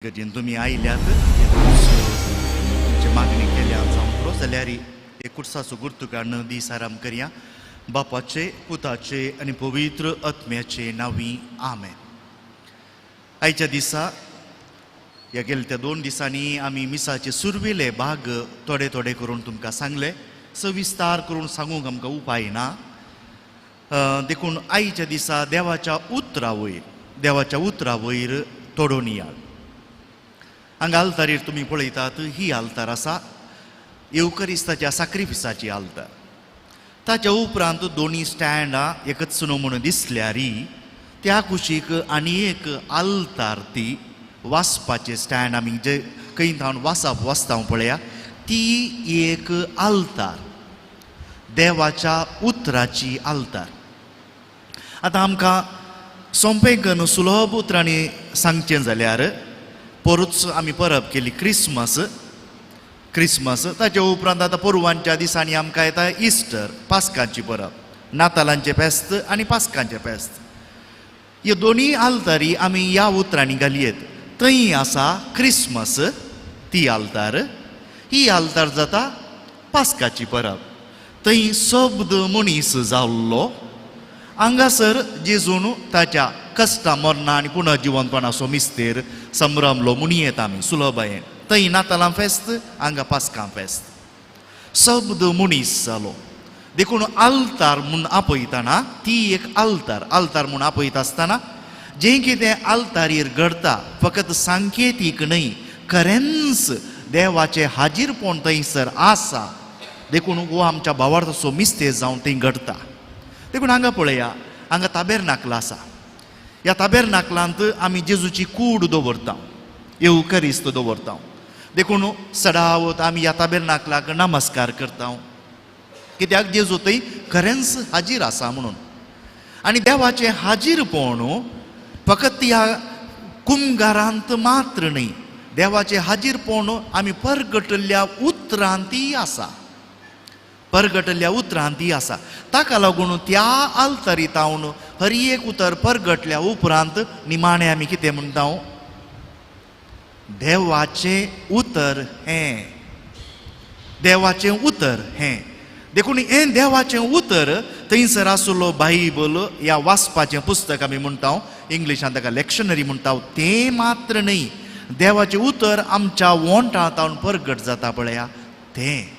गरजेन तुम्ही आयल्यात तुमची मागणी केल्या जावन जाल्यार एकूटसाचो गुर्तुकान दीस आराम करया. बापाचे, पुताचे आनी पवित्र आत्म्याचे नांवी आमेन. आयच्या दिसा ह्या गेल्या त्या 2 दिसांनी आमी मिसाचे सुरवेले भाग थोडे थोडे करून तुमकां सांगले. सविस्तार करून सांगूंक आमकां उपाय ना. देखून आयच्या दिसा देवाच्या उतरा वयर तोडून या. हांगा आल्तारीर तुमी पळयतात ही आल्तार आसा येवकरिस्ताच्या सॅक्रिफिसाची आल्तार. ताच्या उपरांत दोनी स्टँडां एकच न्हू म्हणून दिसल्यार त्या कुशीक आनी एक आल्तार ती वाचपाचे स्टँड आमी जे खंय थावन वाचप वाचता पळया ती एक आल्तार देवाच्या उतराची आल्तार. आतां आमकां सोंपें करून सुलभ उतरांनी सांगचें जाल्यार परतूच आमी परब केली क्रिसमस ताच्या उपरांत आतां पोरवांच्या दिसांनी आमकां येता इस्टर पास्कांची परब, नातालांचें फेस्त आनी पास्कांचें फेस्त. ह्यो दोनी आल्तारी आमी ह्या उतरांनी घालयेत. थंय आसा क्रिसमस ती आल्तार, ही आल्तार जाता पास्काची परब. थंय शब्द मनीस जाल्लो हांगासर जेजून ताच्या कश्टां मरणां आनी पुनर्जिवंतपणाचो मिस्तेर संभ्रमलो म्हणयेत आमी सुलभायेन. थंय नातालां फेस्त, हांगा पास्कां फेस्त. शब्द मनीस जालो. देखून आल्तार म्हूण आपयतना ती एक आल्तार म्हूण आपयता आसतना जें कितें आल्तारीर घडटा फकत सांकेतीक न्हय, खरेंच देवाचें हाजीरपण थंयसर आसा. देखून हो आमच्या भावार्थाचो मिस्तेर जावन थंय घडटा. देखून हांगा पळया, हांगा ताबेरनाकल आसा. ह्या ताबेरनाकलांत आमी जेजूची कूड दवरता, येवकरिस्त दवरता. देखून सदावत आमी ह्या ताबेरनाकलाक नमस्कार करता, कित्याक जेजू थंय खरेंच हाजीर आसा म्हणून. आनी देवाचें हाजीरपण फकत ह्या कुमगारांत मात्र न्हय, देवाचें हाजीरपण आमी परगटल्ल्या उतरांतय आसा. ताका लागून त्या आल्तारीत हांव हर एक उतर परगटल्या उपरांत निमाणें आमी कितें म्हणटा, देवाचें उतर हें. देखून हें देवाचें उतर थंयसर आसलो बायबल ह्या वाचपाचें पुस्तक आमी म्हणटा, इंग्लिशांत ताका लॅक्शनरी म्हणटा. तें मात्र न्हय, देवाचें उतर आमच्या वोंटांत हांव परगट जाता पळया तें.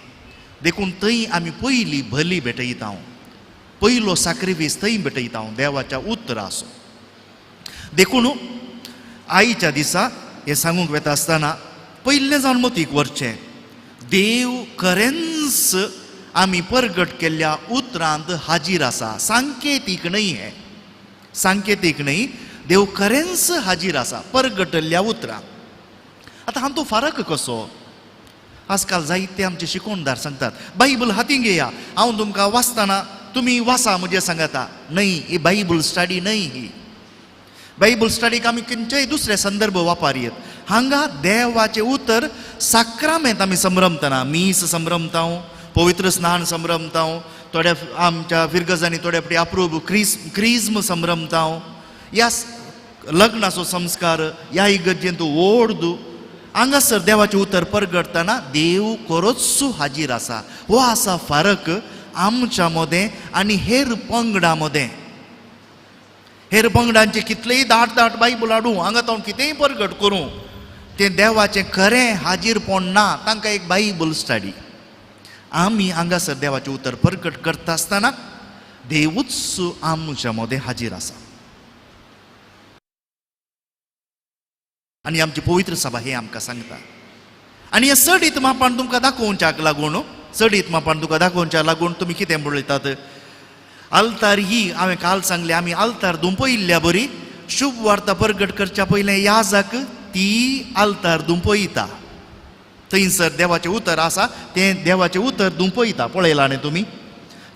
देखून थंय आमी पयली भली भेटयता, पयलो सॅक्रिफीस थंय भेटयता देवाच्या उतराचो. देखून आयच्या दिसा हें सांगूंक वेता आसतना पयलें जावन मतीक व्हरचें, देव खरेंच आमी परगट केल्ल्या उतरांत हाजीर आसा. सांकेतीक न्हय, देव खरेंच हाजीर आसा परगटल्ल्या उतरांत. आतां हातूंत फरक कसो? आजकाल जायते आमचे शिकोवणदार सांगतात बायबल हातीन घेया, हांव तुमकां वाचतना तुमी वाचा म्हणजे सांगता. न्हय, ही बायबल स्टडी न्हय. ही बायबल स्टडीक आमी खंयचेय दुसरे संदर्भ वापरयेत. हांगा देवाचें उतर साक्रामेंत आमी संभ्रमतना मीस संभ्रमता, पवित्र स्नान संभ्रमता, थोड्या आमच्या फिरगजांनी थोड्या फावटी अप्रूप क्रिस्म संभ्रमता. ह्या लग्नाचो संस्कार ह्या इगर्जेंत व्हड हांगासर देवाचें उतर परगटतना देव खरोच हाजीर आसा. हो आसा फरक आमच्या मदें आनी हेर पंगडां मदें. हेर पंगडांचे कितलेय दाट बायबल हाडूं, हांगा तो कितेंय परगट करूं, तें देवाचें खरें हाजीरपण ना. तांकां एक बायबल स्टडी. आमी हांगासर देवाचें उतर परगट करता आसतना देवूच आमच्या मदें हाजीर आसा. आनी आमची पवित्र सभा हे आमकां सांगता. आनी हें सडीत मापान तुमकां दाखोवच्याक लागून तुमी कितें पळयतात, आल्तार ही हांवें काल सांगलें आमी आल्तार दुंपयल्ल्या बरी. शुभ वार्ता परगट करच्या पयलें याजक ती आल्तार दुंपयता. थंयसर देवाचें उतर आसा तें देवाचें उतर दुंपयता. पळयलां न्ही तुमी?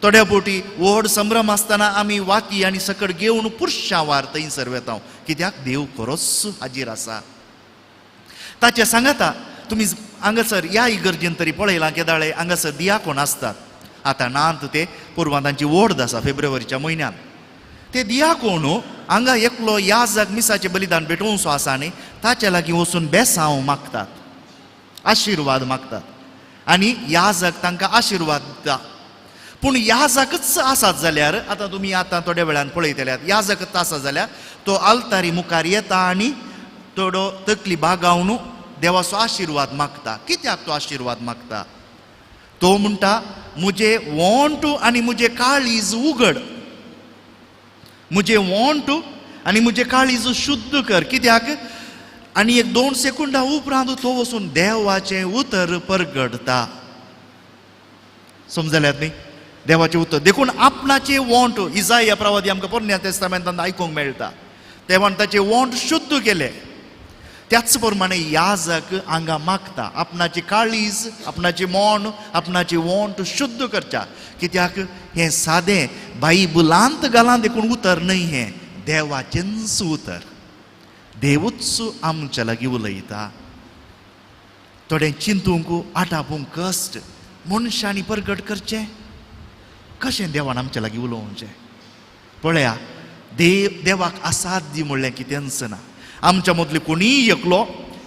थोड्या फावटी व्हड संभ्रम आसतना आमी वाती आनी सकट घेवन पुरश्या वार थंयसर वेता, कित्याक देव खरोच हाजीर आसा. ताचे सांगता तुमी हांगासर ह्या इगर्जेन तरी पळयलां केदाळे हांगासर दियाकोन आसतात. आतां नात ते पुरवां तांची वोड आसा फेब्रुवारीच्या म्हयन्यांत. ते दियाकोन हांगा एकलो याजक मिसाचे बलिदान भेटोवंसो आसा न्ही, ताचे लागीं वचून बेसांव मागतात, आशिर्वाद मागतात आनी याजक तांकां आशिर्वाद दिता. पूण याजकच आसात जाल्यार आतां तुमी आतां थोड्या वेळान पळयतल्यात, याजकच आसा जाल्यार तो आल्तारी मुखार येता आनी थोडो तकली बागावन देवाचो आशिर्वाद मागता. कित्याक तो आशिर्वाद मागता? तो म्हणटा मुजे वोंट आनी मुजे काळीज उगड, मुजे वोंट आनी मुजे काळीज शुद्ध कर. कित्याक? आनी एक 2 सेकंदां उपरांत तो वचून देवाचें उतर परगडता. समजल्यात न्ही? देवाचें उतर देखून आपणाचें वोंट, इजाया प्रवादी आमकां पोरण्या तेस्तामेंतांत आयकूंक मेळटा, देवान ताचें वोंट शुद्ध केलें. त्याच प्रमाणे याजक हांगा मागता आपणाची काळीज, आपणाचें मोन, आपणाचें वोंट शुद्ध करच्या. कित्याक? हें सादें बायबलांत घालां देखून उतर न्हय, हें देवाचेंच उतर. देवूच आमच्या लागीं उलयता. थोडें चिंतूंक आटापूंक कश्ट, मनशांनी परगट करचें, कशें देवान आमच्या लागीं उलोवचें. पळया, देवाक असाध्य म्हणलें कितेंच ना. आमच्या मदले कोणीय एकलो,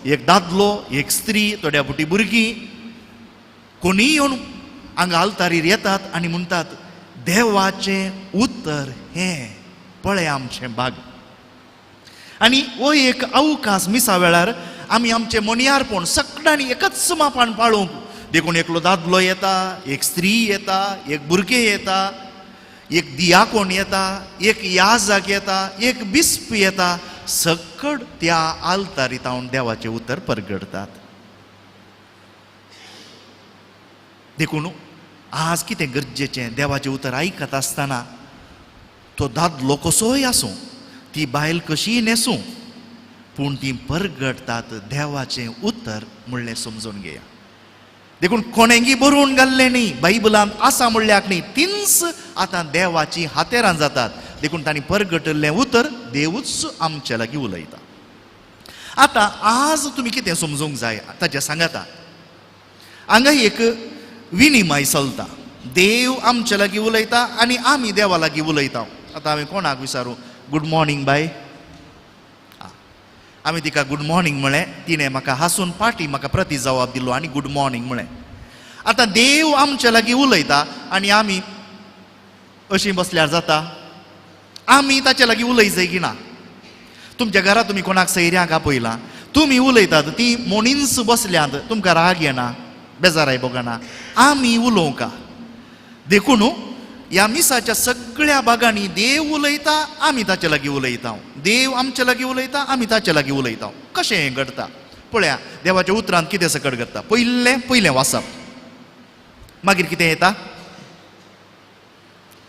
एक दादलो, एक स्त्री, थोड्या बुटी भुरगीं कोणीय येवन हांगा आल्तारीर येतात आनी म्हणटात देवाचें उतर हें पळया आमचें बाग. आनी हो एक अवकाश मिसा वेळार आमी आमचें मणयारपण सगळ्यांनी एकच मापान पाळूंक, देखून एकलो दादलो येता, एक स्त्री येता, एक भुरगें येता, एक दियाकोन येता, एक याजक येता, एक बिस्प येता, सकड त्या आल्तारीत हांव देवाचें उतर परगडतात. देखून आज कितें गरजेचें, देवाचें उतर आयकत आसतना तो दादलो कसोय आसूं, ती बायल कशीय नेसूं, पूण ती परगडतात देवाचें उतर म्हणलें समजून घेया. देखून कोणेंगी बरोवन घाल्लें न्ही, बायबलांत आसा म्हणल्याक न्ही, तींच आतां देवाची हातेरां जातात. देखून तांणी परगटल्लें उतर देवूच आमच्या लागीं उलयता. आतां आज तुमी कितें समजूंक जाय ताचें सांगाता. हांगा एक विनिमय चलता. देव आमच्या लागीं उलयता आनी आमी देवा लागीं उलयता. आतां हांवें कोणाक विचारूं, गुड मॉर्निंग बाय. आमी तिका गुड मॉर्निंग म्हळें, तिणें म्हाका हांसून पाटी म्हाका प्रती जवाब दिलो आनी गुड मॉर्निंग म्हळें. आतां देव आमच्या लागीं उलयता आनी आमी अशीं बसल्यार जाता? आमी ताचे लागीं उलय की ना? तुमच्या घरांत तुमी कोणाक सैऱ्यांक आपयलां, तुमी उलयतात, ती मोणींच बसल्यांत, तुमकां राग येना, बेजाराय भोगना? आमी उलोवंका. देखून ह्या मिसाच्या सगळ्या भागांनी देव उलयता, आमी ताचे लागीं उलयता. देव आमच्या लागीं उलयता, आमी ताचे लागीं उलयता. कशें हें घडटा पळया. देवाच्या उतरांत कितें सकट घडटा? पयलें वाचप, मागीर कितें येता?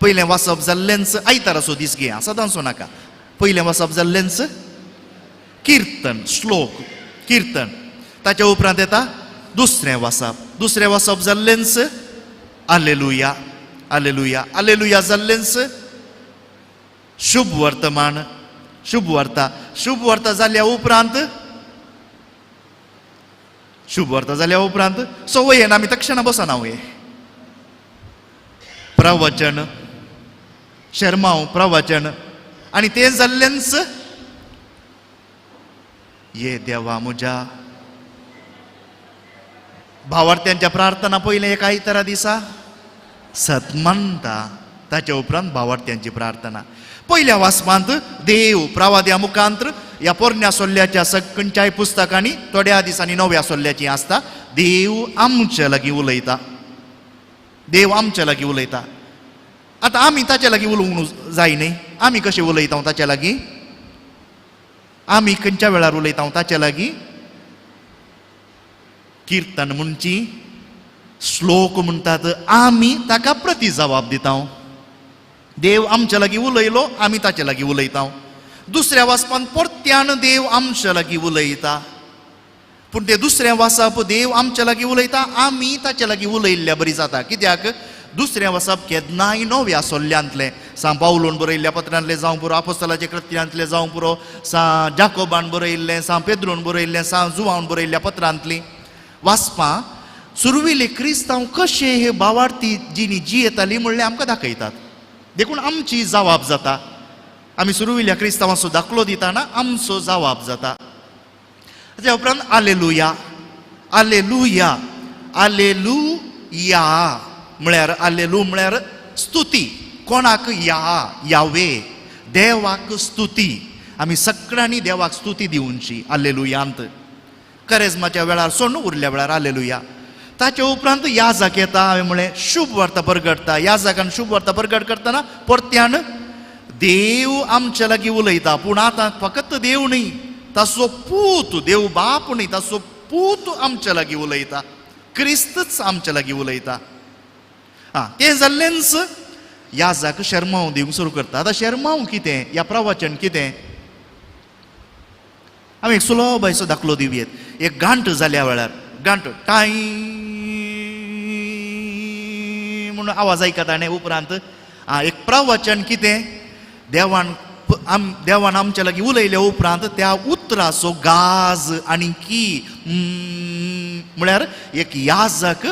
पयलें वाचप जाल्लेंच आयताराचो दीस घेया, सदांचो नाका. पयलें वाचप जाल्लेंच किर्तन, श्लोक, किर्तन. ताच्या उपरांत येता दुसरें वाचप. दुसरें वाचप जाल्लेंच हालेलुया, हालेलुया, हालेलुया जाल्लेंच शुभ वर्तमान, शुभ वार्ता. शुभ वार्ता जाल्या उपरांत, शुभ वार्ता जाल्या उपरांत सवयेन आमी तक्षणा बसना वय. प्रवचन, शर्माव प्रवचन, आनी तें जाल्लेंच ये देवा म्हज्या. भावार्थ्यांच्या प्रार्थना पयलें एक आयतारा दिसा सत म्हणटा, ताच्या उपरांत भावार्थ्यांची प्रार्थना. पयल्या वाचपांत देव प्रवाद्या मुखांत्र ह्या पोरण्या सोल्ल्याच्या खंयच्याय पुस्तकांनी थोड्या दिसांनी नव्या सोल्ल्याची आसता, देव आमच्या लागीं उलयता, देव आमच्या लागीं उलयता. आतां आमी ताच्या लागीं उलोवंक जाय न्ही? आमी कशें उलयता ताच्या लागीं? आमी खंयच्या वेळार उलयता ताच्या लागीं? किर्तन म्हणची, श्लोक म्हणटात, आमी ताका प्रती जवाब दिता. देव आमच्या लागीं उलयलो, आमी ताचे लागीं उलयता. दुसऱ्या वाचपान परत्यान देव आमच्या लागीं उलयता. पूण तें दुसरें वाचप देव आमच्या लागीं उलयता, आमी ताचे लागीं उलयल्ल्या बरी जाता. कित्याक? दुसरें वाचप केन्नाय नव्या सोल्ल्यांतलें, सा पावलोन बरयल्ल्या पत्रांतलें जावं पुरो, आपोस्तलाच्या कृत्यांतलें जावं पुरो, सा जाकोबान बरयल्लें, सा पेद्रोन बरयल्लें, सा जुवान बरयल्ल्या पत्रांतलीं वाचपां सुरविले क्रिस्तांव कशे हे भावार्थी जिणी जियेतालीं म्हणलें आमकां दाखयतात. देखून आमची जबाब जाता. आमी सुरविल्ल्या क्रिस्तावांचो दाखलो दिताना आमचो जबाब जाता. ताच्या उपरांत आलेलुया, आलेलुया, आलेलुया म्हळ्यार आलेलू म्हळ्यार स्तुती. कोणाक? यावे, देवाक स्तुती. आमी सगळ्यांनी देवाक स्तुती दिवची आलेलुयांत. करेजमाच्या वेळार सोडून उरल्या वेळार आलेलुया. ताच्या उपरांत याजक येता. हांवें म्हळें शुभ वार्ता प्रगटता. याजकान शुभ वार्ता प्रगट करतना परत्यान देव आमच्या लागीं उलयता. पूण आतां फकत देव न्ही, ताचो पूत, देव बाप न्ही, ताचो पूत आमच्या लागीं उलयता. क्रिस्तच आमच्या लागीं उलयता. तें जाल्लेंच याजक शर्माव दिवंक सुरू करता. आतां शर्माव कितें? या प्रवचन कितें? आमी एक सुलभसो दाखलो दिवयेत. एक गांठ जाल्या वेळार, गांठ टाय म्हणून आवाज आयकता आनी उपरांत एक प्रवचन कितें? देवान आमच्या लागीं उलयल्या उपरांत त्या उतराचो गाज आनी की म्हळ्यार एक याजक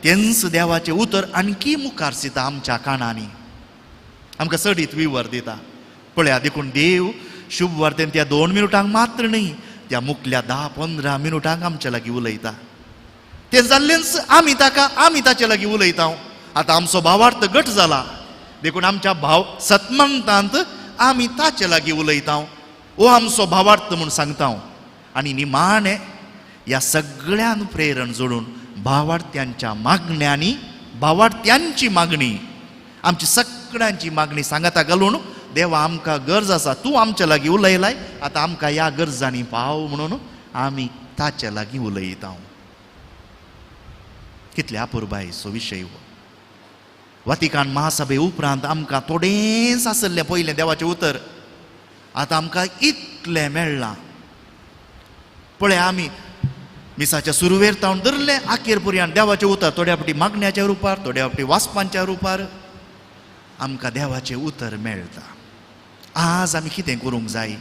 तेंच देवाचें उतर आणखी मुखार सिता आमच्या कानांनी, आमकां सडीत विवर दिता. पळया देखून देव शुभ वार्तेन त्या 2 मिनटांक मात्र न्ही, त्या मुखल्या 10-15 मिनटांक आमच्या लागीं उलयता. तें जाल्लेंच आमी ताचे लागीं उलयता. आतां आमचो भावार्थ गट जाला देखून आमच्या भाव सतमंतांत आमी ताचे लागीं उलयता. हो आमचो भावार्थ म्हूण सांगता. आनी निमाणे ह्या सगळ्यान प्रेरण जोडून भावार्थ्यांच्या मागण्यांनी, भावार्थ्यांची मागणी, आमची सगळ्यांची मागणी सांगाता घालून देवा आमकां गरज आसा, तूं आमच्या लागीं उलयलाय, आतां आमकां ह्या गरजांनी पाव म्हणून आमी ताच्या लागीं उलयता. कितले अपुर्बायेचो विशय हो. वातिकान महासभे उपरांत आमकां थोडेंच आसलें पयलें देवाचें उतर, आतां आमकां इतलें मेळ्ळां. पळय आमी मिसाच्या सुरवेर तावन धरलें आखेर पर्यंत देवाचें उतर, थोड्या फावटी मागण्याच्या रुपार, थोड्या फावटी वाचपांच्या रुपार आमकां देवाचें उतर मेळटा. आज आमी कितें करूंक जाय?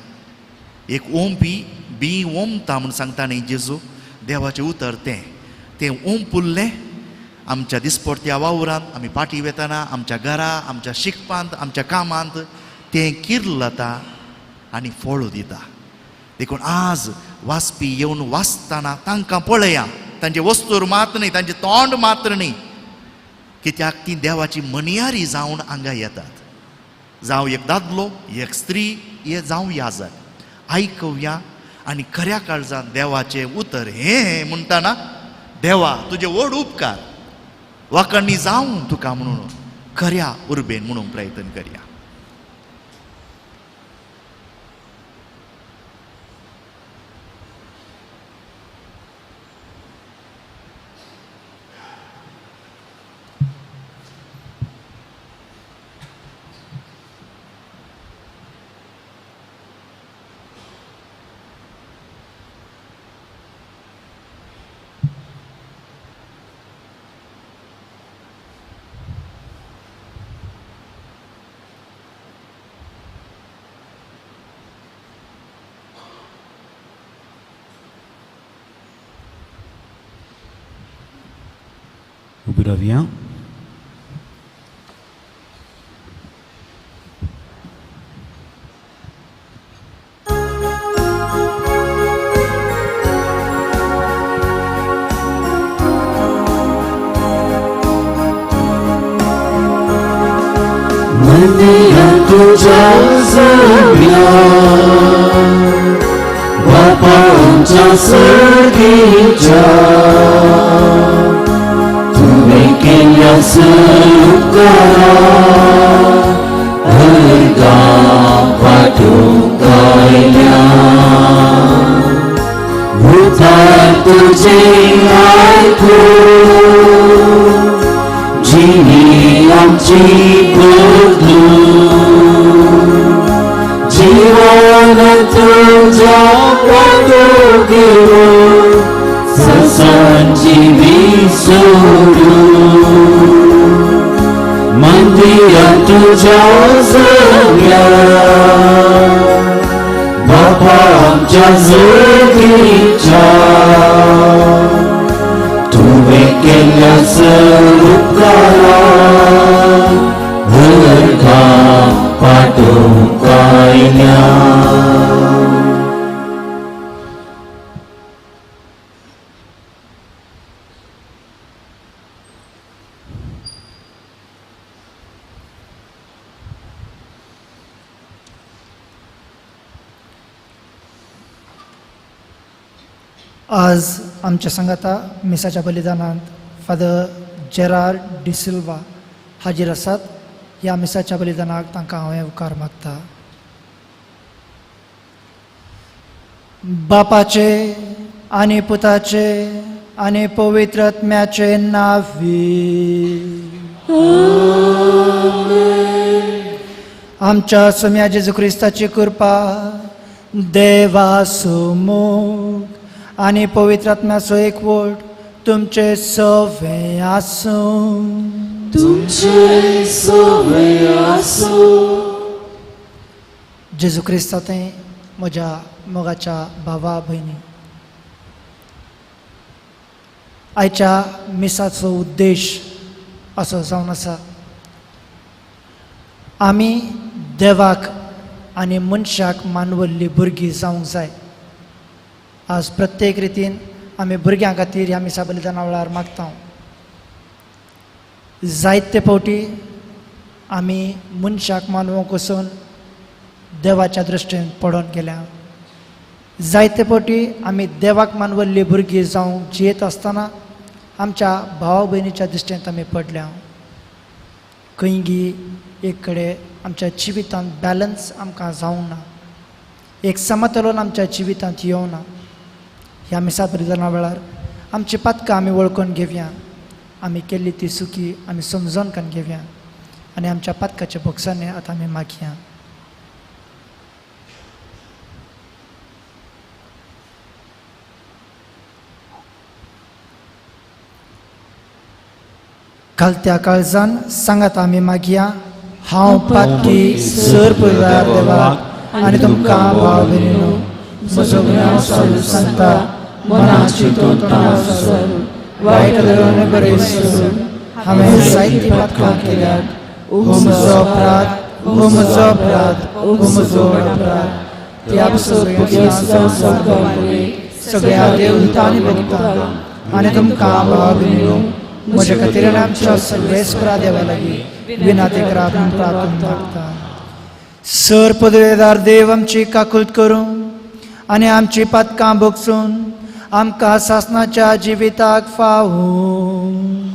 एक ओंपी बी ओंपता म्हूण सांगता न्ही जेजू, देवाचें उतर तें ओंपुल्लें आमच्या दिसपट्ट्या वावरांत, आमी पाटी वेतना, आमच्या घरा, आमच्या शिकपांत, आमच्या कामांत तें किर्लता आनी फळ दिता. देखून आज वाचपी येवन वाचतना तांकां पळया, तांचे वस्तूर मात न्ही, तांचे तोंड मात्र न्ही, कित्याक ती देवाची मणयारी जावन हांगा येतात. जावं एक दादलो, एक स्त्री, हे जावं याजक. आयकवया आनी खऱ्या काळजांत देवाचें उतर हें म्हणटाना देवा तुजे व्हड उपकार वाकणी जावं तुका म्हणून खऱ्या उर्बेन म्हणून प्रयत्न करया. Uprawiam. Mandiya tuja zamiya Bapa amcha sargicha Kenya serukara harga padukailya Bukan tujhe aiku Jini amchi berdu Jiwana tuja padukiru Sesanjiwi sudu Mandiya tuja zamiya Bapa amcha zergicha Tuve kenya serukara Harga padukai केल्या. आज आमच्या संगाता मिसाच्या बलिदानांत father Gerrard de Silva हाजीर आसात. ह्या मिसाच्या बलिदानाक तांकां हांवें उपकार मागता. बापाचे आनी पुताचे आनी पवित्र आत्म्याचे नांवी. आमच्या सोम्या जेजू क्रिस्ताची कृपा, देवाचो मोग आनी पवित्र आत्म्याचो एकवट तुमचे सवे आसूं. तुमचे सवे आसूं. जेजू क्रिस्तांतय म्हज्या मोगाच्या भावा भयणी, आयच्या मिसाचो उद्देश असो जावन आसा, आमी देवाक आनी मनशाक मानवल्ली भुरगीं जावंक जाय. आज प्रत्येक रितीन आमी भुरग्यां खातीर ह्या मिसा बलिदाना वेळार मागता. जायते फावटी आमी मनशाक मानवंक वचून देवाच्या दृश्टीन पडोन गेल्या. जायते फावटी आमी देवाक मानवल्ली भुरगीं जावंक जियेत आसतना आमच्या भावा भयणीच्या दृश्टीन आमी पडल्या. खंयगी एक कडेन आमच्या जिवितांत बॅलन्स आमकां जावंक ना, एक समतोलन आमच्या जिवितांत येवंक ना. ह्या मिसा बलिदाना वेळार आमची पातकां आमी वळखून घेवया, आमी केल्ली ती सुखी आमी समजून कान घेवया आनी आमच्या पातकाच्या भोगसाने आतां आमी मागया. घालत्या काळजान सांगात आमी मागया. हांव पातकी सर पळयल्यार देवाक आनी तुमकां भाव भयणीनो, म्हजो गुन्यांव सोडून सांगता, मनां चिंतून तोंडां वायट धरून बरें सोडून हांवें जायतीं पातकां केल्यात. हो म्हजो अपराध, हो म्हजो अपराध, हो म्हजो अपराध. त्या सगळ्या देवतां आनी भक्तांक आनी तुमकां भावा भयणीनो, म्हजे खातीर आनी आमच्या सर्वेस्परा देवा लागीं विनाती करार प्रार्थना मागता. सर पदवेदार देव आमची काकुळट करूं आनी आमची पातकां भोगसून आमकां सासणाच्या जिविताक फावूं.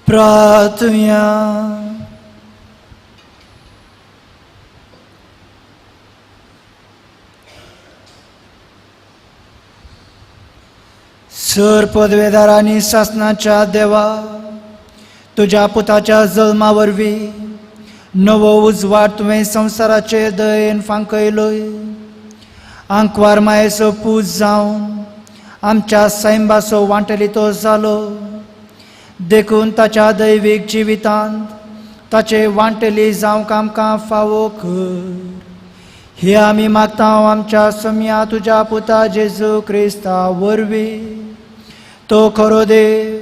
प्रार्थना. सर पदवेदार आनी शासनाच्या देवा, तुज्या पुताच्या जल्मा वरवीं नवो उजवाड तुवें संवसाराचेर दयेन फांकयलोय. आंकवार मायेचो पूज जावन आमच्या सैंबाचो वांटली तो जालो. देखून ताच्या दैवीक जिवितांत ताचे वांटली जावंक आमकां फावो कर. हे आमी मागता आमच्या सम्या तुज्या पुता जेजू क्रिस्ता वरवीं. तो खरो देव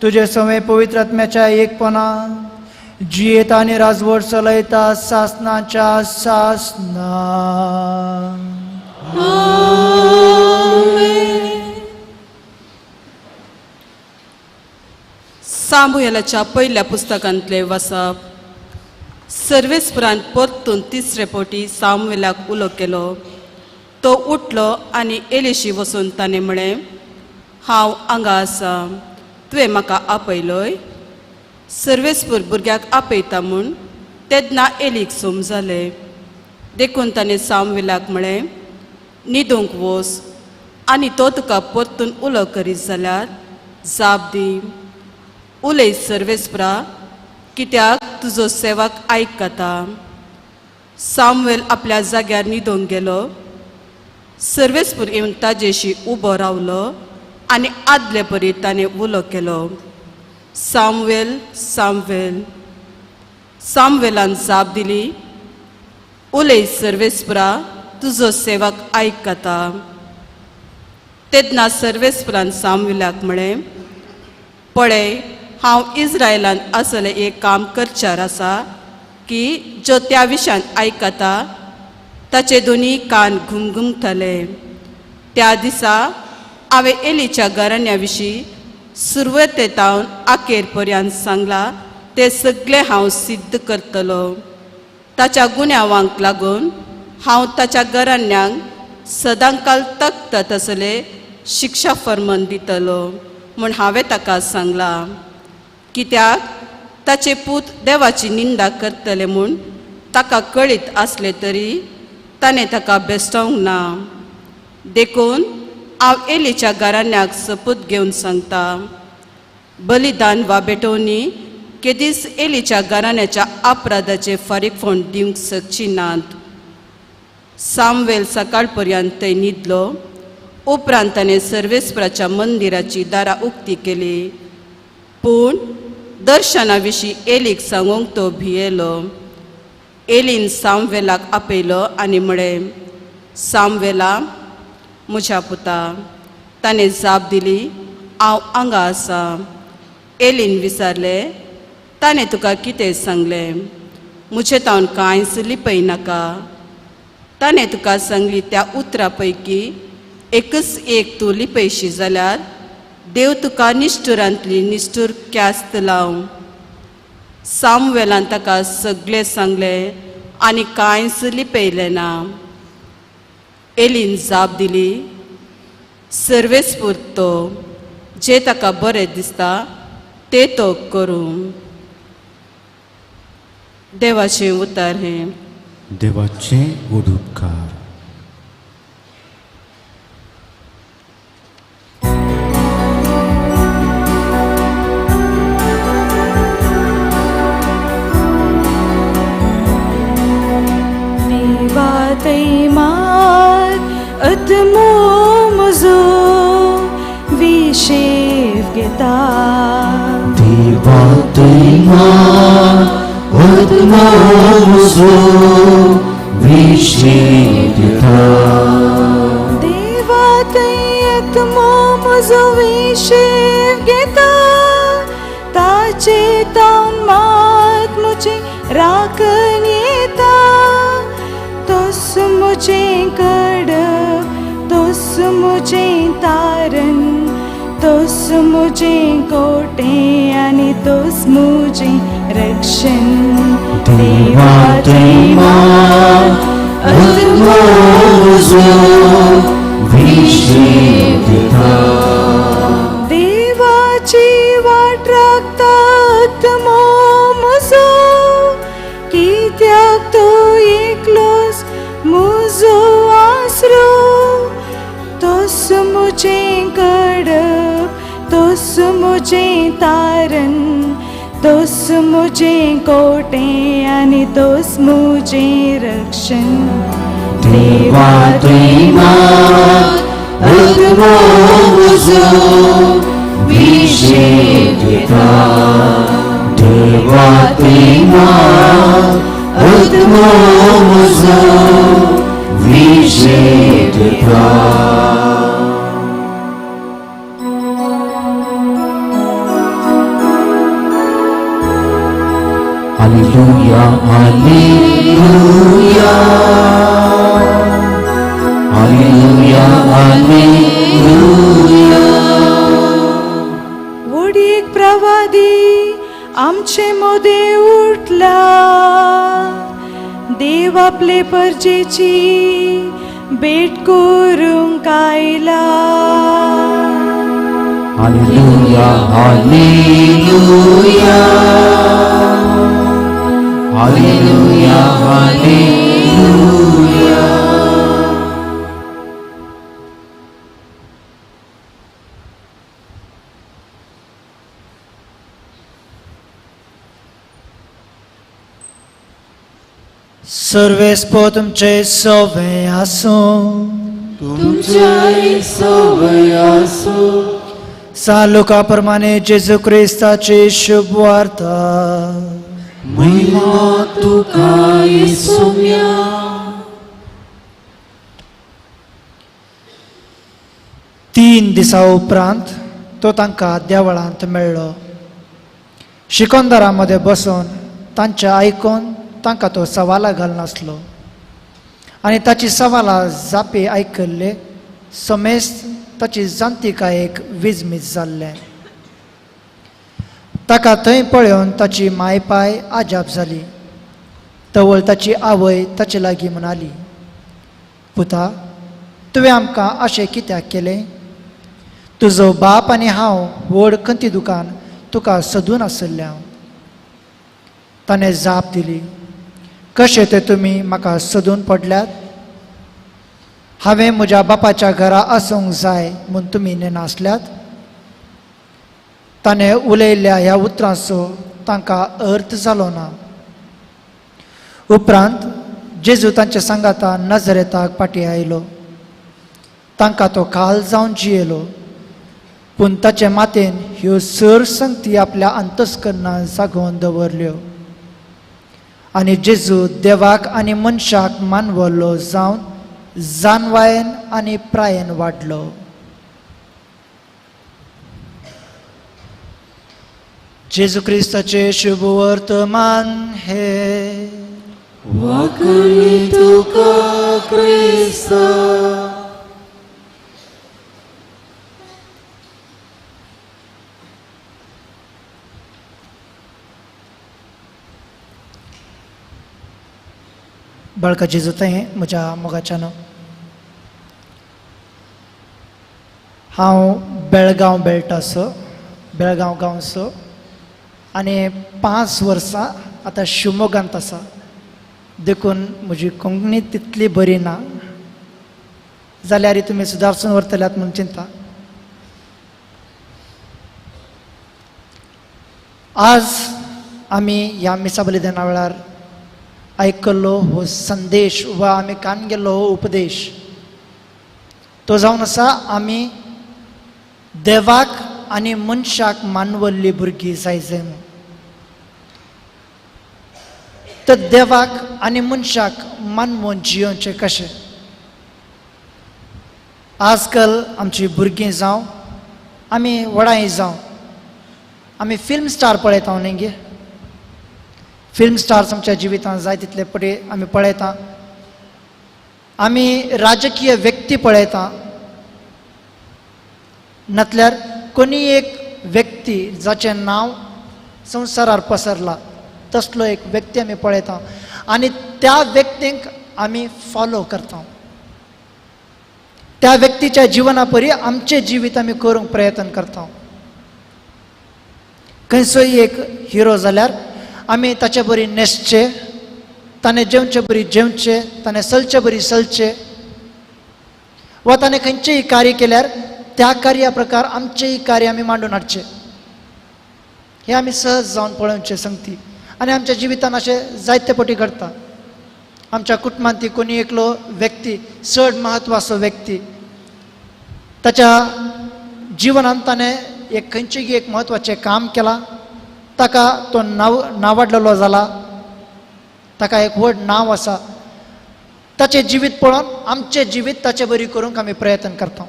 तुजे सवे पवित्र आत्म्याच्या एकपणान जियेत आनी राजवट चलयता सासनाच्या सासना. सामुएलाच्या पहिल्या पुस्तकांतले वचप. सर्वेस्परान परतून तिसरे फावटी सामुएलाक उलो केलो. तो उठलो आनी एलिशी वचून ताणें म्हळें, हांव हांगा आसा, तुवें म्हाका आपयलोय. सर्वेस्पूर भुरग्याक आपयता म्हूण तेदना एलीक सोम जालें. देखून ताणें सामुएलाक म्हळें, न्हिदूंक वच, आनी तो तुका परतून उलो करीत जाल्यार जाप दी. उलय सर्वेस्परा, कित्याक तुजो सेवक आयकता. सामुएल आपल्या जाग्यार न्हिदूंक गेलो. सर्वेस्पूर येवन ताजेशी उबो रावलो आनी आदले परी ताणें उलो केलो, सामुएल, सामुएल. सामुएलान जाप दिली, उलय सर्वेस्परा, तुजो सेवक आयकता. तेदना सर्वेस्परान सामुएलाक म्हळें, पळय, हांव इस्रायेलान असलें एक काम करच्यार आसा की जो त्या विशयान आयकता ताचे दोनी कान घुमघुमतले. त्या दिसा हांवें एलीच्या घराण्या विशीं सुरवातेतावन अखेर पर्यंत सांगलां तें सगळें हांव सिद्ध करतलो. ताच्या लागून हांव ताच्या घराण्यांक सदांकाल तख्त तसले शिक्षा फर्मान दितलो म्हूण हांवें ताका सांगलां. कित्याक ताचे पूत देवाची निंदा करतले म्हूण ताका कळीत आसले तरी ताणें ताका बेस्टोवंक ना. देखून हांव एलीच्या घराण्याक सपूत घेवन सांगता, बलिदान वा बेटोवणी केदीस एलीच्या घराण्याच्या अपराधाचे फारीकपण दिवंक शकची नात. सामुएल सकाळ पर्यंत थंय न्हिदलो. उपरांत ताणें सर्वेस्पराच्या मंदिराची दारां उक्ती केली. पूण दर्शना विशीं एलीक सांगूंक तो भियेलो. एलीन सामुएलाक आपयलो आनी म्हळें, सामुएला, म्हज्या पुता. ताणें जाप दिली, हांव हांगा आसा. एलीन विचारलें, ताणें तुका कितें सांगलें? म्हजें तावन कांयच लिपयनाका. ताणें तुका सांगली त्या उतरां पैकी एकच एक तूं लिपयशी जाल्यार देव तुका निश्ठुरांतली निश्ठूर क्यास्त लाव. सामुएलान ताका सगळें सांगलें आनी कांयच लिपयलें ना. एलीन जाप दिली, सर्वेस्पूर तो, जें ताका बरें दिसता तें तो करूं. देवाचें उतर हें. देवाचें उदुपकार. Teimat atmo muzo vishev geta. Deva teimat atmo muzo vishev geta. Deva teiatmo muzo vishev geta. Tache taun mat muche rakan yeta. तोस मुझें कडप, तोस मुझें तारण, तोस मुझें कोटे आनी तोस मुझें रक्षण. देवा तैमात अतमो मुझो विशेष गता. देवाची वाट राखता अतमो मुझो, कित्याक तो एकलोस मुझो आसरो. तोस मुझें कडप, तोस मुझें तारण, तोस मुझें कोटे आनी तोस मुझें रक्षण. देवा तैमात अतमो मुझो विशेष गता. देवा तैमात अतमो मुझो विशेष गता. Hallelujah, hallelujah, hallelujah, hallelujah. वडी एक प्रवादी आमचे मोदे उठला. देव आपले परजेची भेट करूंक आयला. Hallelujah hallelujah hallelujah hallelujah. सर्वेस्पो तुमचे सवे आसूं तुमच्या सवय असो सालुकाप्रमाणे जेजू ख्रिस्ताची शुभ वार्ता महिमा तुका येसुम्या. 3 दिसां उपरांत तो तांकां देवळांत मेळ्ळो. शिकोंदरामध्ये बसून तांचे आयकून तांकां तो सवालां घालनासलो आनी ताची सवालां जापी आयकल्ले समेस्त ताची जांतीकायेक विजमीत जाल्लें. ताका थंय पळोवन ताची मायपाय आजाप जाली. तवळ ताची आवय ताचे लागीं म्हणाली, पुता, तुवें आमकां अशें कित्याक केलें? तुजो बाप आनी हांव व्हड खंती तुका सोदून आसल्ल्या. ताणें जाप दिली, कशें ते तुमी म्हाका सोदून पडल्यात? हांवें म्हज्या बापाच्या घरा आसूंक जाय म्हूण तुमी नेनासल्यात. ताणें उलयल्ल्या ह्या उतरांचो तांकां अर्थ जालो ना. उपरांत जेजू तांच्या सांगाता नजरेताक फाटीं आयलो. तांकां तो खाल जावन जियेलो, पूण ताचे मातेन ह्यो सर संगती आपल्या अंतस्करणांत जागोवन दवरल्यो. आनी जेजू देवाक आनी मनशाक मानवलो जावन जानवायेन आनी प्रायेन वाडलो. जेजू क्रिस्ताचे शुभ वर्तमान हे वाकली तुका क्रिस्ता. बाळका जेजू तें म्हज्या मोगाच्यान हांव बेळगांव बेळटासो, बेळगांव गांवचो आनी 5 वर्सां आतां शिवमोगांत आसा. देखून म्हजी कोंकणी तितली बरी ना, जाल्यार तुमी सुदारसून व्हरतल्यात म्हूण चिंता. आज आमी ह्या मिसा बलिदाना वेळार आयकल्लो हो संदेश वा आमी कान गेल्लो हो उपदेश तो जावन आसा आमी देवाक आनी मनशाक मानवल्ली भुरगीं जाय म्हूण. तर देवाक आनी मनशाक मानवून जियोवचें कशें? आजकाल आमची भुरगीं जावं आमी व्हडांय जावं आमी फिल्म स्टार पळयता न्ही गे. फिल्म स्टार्स आमच्या जिवितांत जाय तितले पटी आमी पळयता. आमी राजकीय व्यक्ती पळयता, नातल्यार कोणी एक व्यक्ती जाचें नांव संवसारार पसरला तसलो एक व्यक्ती आमी पळयता आनी त्या व्यक्तीक आमी फॉलो करता. त्या व्यक्तीच्या जिवना परी आमचें जिवीत आमी करूंक प्रयत्न करता. खंयचोय एक हिरो जाल्यार आमी ताचे बरी न्हेसचें, ताणें जेवचे बरी जेवचें, ताणें चलचे बरी चलचें, वा ताणें खंयचेंय कार्य केल्यार त्या कार्या प्रकार आमचेंय कार्य आमी मांडून हाडचें. हें आमी सहज जावन पळोवचें संगती. आनी आमच्या जिवितांत अशें जायते पटी घडटा. आमच्या कुटुंबांत कोणी एकलो व्यक्ती, चड म्हत्वाचो व्यक्ती, ताच्या जिवनांत ताणें एक खंयचेय एक म्हत्वाचें काम केलां, ताका तो नावाडलेलो जाला, ताका एक व्हड नांव आसा. ताचें जिवीत पळोवन आमचें जिवीत ताचे बरी करूंक आमी प्रयत्न करता.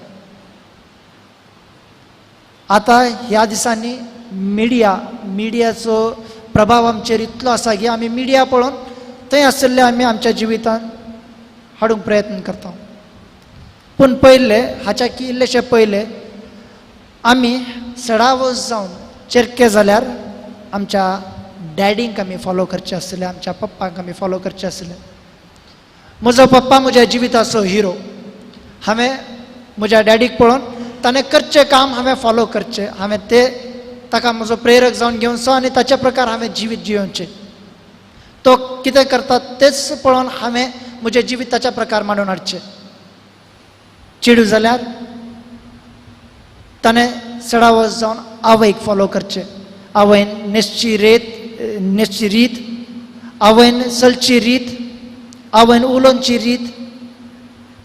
आतां ह्या दिसांनी मिडियाचो प्रभाव आमचेर इतलो आसा की आमी मिडिया पळोवन थंय आशिल्ले आमी आमच्या जिवितांत हाडूंक प्रयत्न करता. पूण पयले हाच्या इल्लेशे पयले आमी सडावस जावन चेरके जाल्यार आमच्या डॅडींक आमी फॉलो करचें आसलें, आमच्या पप्पाक आमी फॉलो करचें आसलें. म्हजो पप्पा म्हज्या जिविताचो हिरो. हांवें म्हज्या डॅडीक पळोवन ताणें करचें काम हांवें फॉलो करचें, हांवें तें ताका म्हजो प्रेरक जावन घेवचो आनी ताच्या प्रकार हांवें जिवीत जियोवचें. तो कितें करता तेच पळोवन हांवें म्हजें जिवीत ताच्या प्रकार मांडून हाडचें. चेडूं जाल्यार ताणें सडावस जावन आवयक फॉलो करचें. आवयन नेसची रीत, आवयन चलची रीत, आवयन उलोवची रीत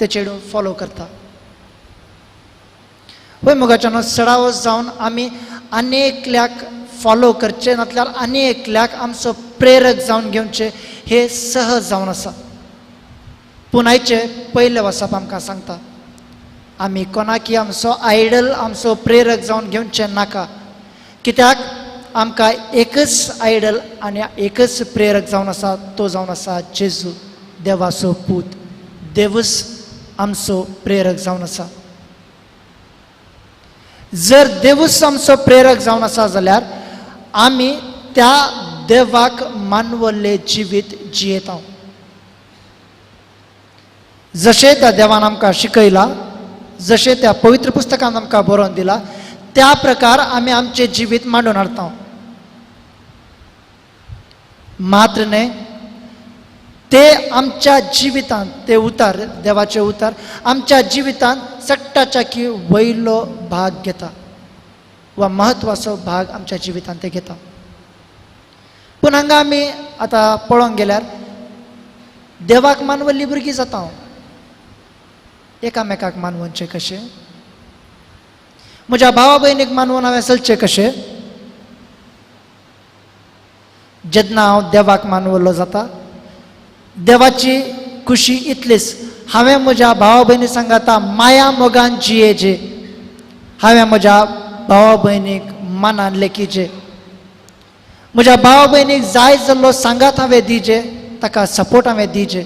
ते चेडूं फॉलो करता. पळय मुगाच्यान सडावस जावन आमी आनेकल्याक फॉलो करचें, नातल्यार आनेकल्याक आमचो प्रेरक जावन घेवचें हें सहज जावन आसा. पूण आयचे पयले वचप आमकां सांगता आमी कोणाकी आमचो आयडल, आमचो प्रेरक जावन घेवचें नाका. कित्याक आमकां एकच आयडल आनी एकच प्रेरक जावन आसा, तो जावन आसा जेजू, देवाचो पूत. देवूच आमचो प्रेरक जावन आसा. जर देवूच आमचो प्रेरक जावन आसा जाल्यार आमी त्या देवाक मानवल्लें जिवीत जियेता. जशें त्या देवान आमकां शिकयलां, जशें त्या पवित्र पुस्तकान आमकां बरोवन दिलां, त्या प्रकार आमी आमचें जिवीत मांडून हाडटा. मात्र न्हय, ते आमच्या जिवितांत, ते उतार, देवाचे उतार आमच्या जिवितांत चट्टाच्या की वयलो भाग घेता वा महत्वाचो भाग आमच्या जिवितांत ते घेता. पूण हांगा आमी आतां पळोवंक गेल्यार देवाक मानवल्लीं भुरगीं जाता. एकामेकाक मानवनचें कशें, म्हज्या भावा भयणीक मानवून हांवें चलचें कशें. जेन्ना हांव देवाक मानवल्लो जाता, देवाची खुशी इतलीच, हांवें म्हज्या भावा भयणी सांगाता माया मोगान जियेचें, हांवें म्हज्या भावा भयणीक मनान लेखीचें, म्हज्या भावा भयणीक जाय जाल्लो सांगात हांवें दिवचें, ताका सपोर्ट हांवें दिवचें.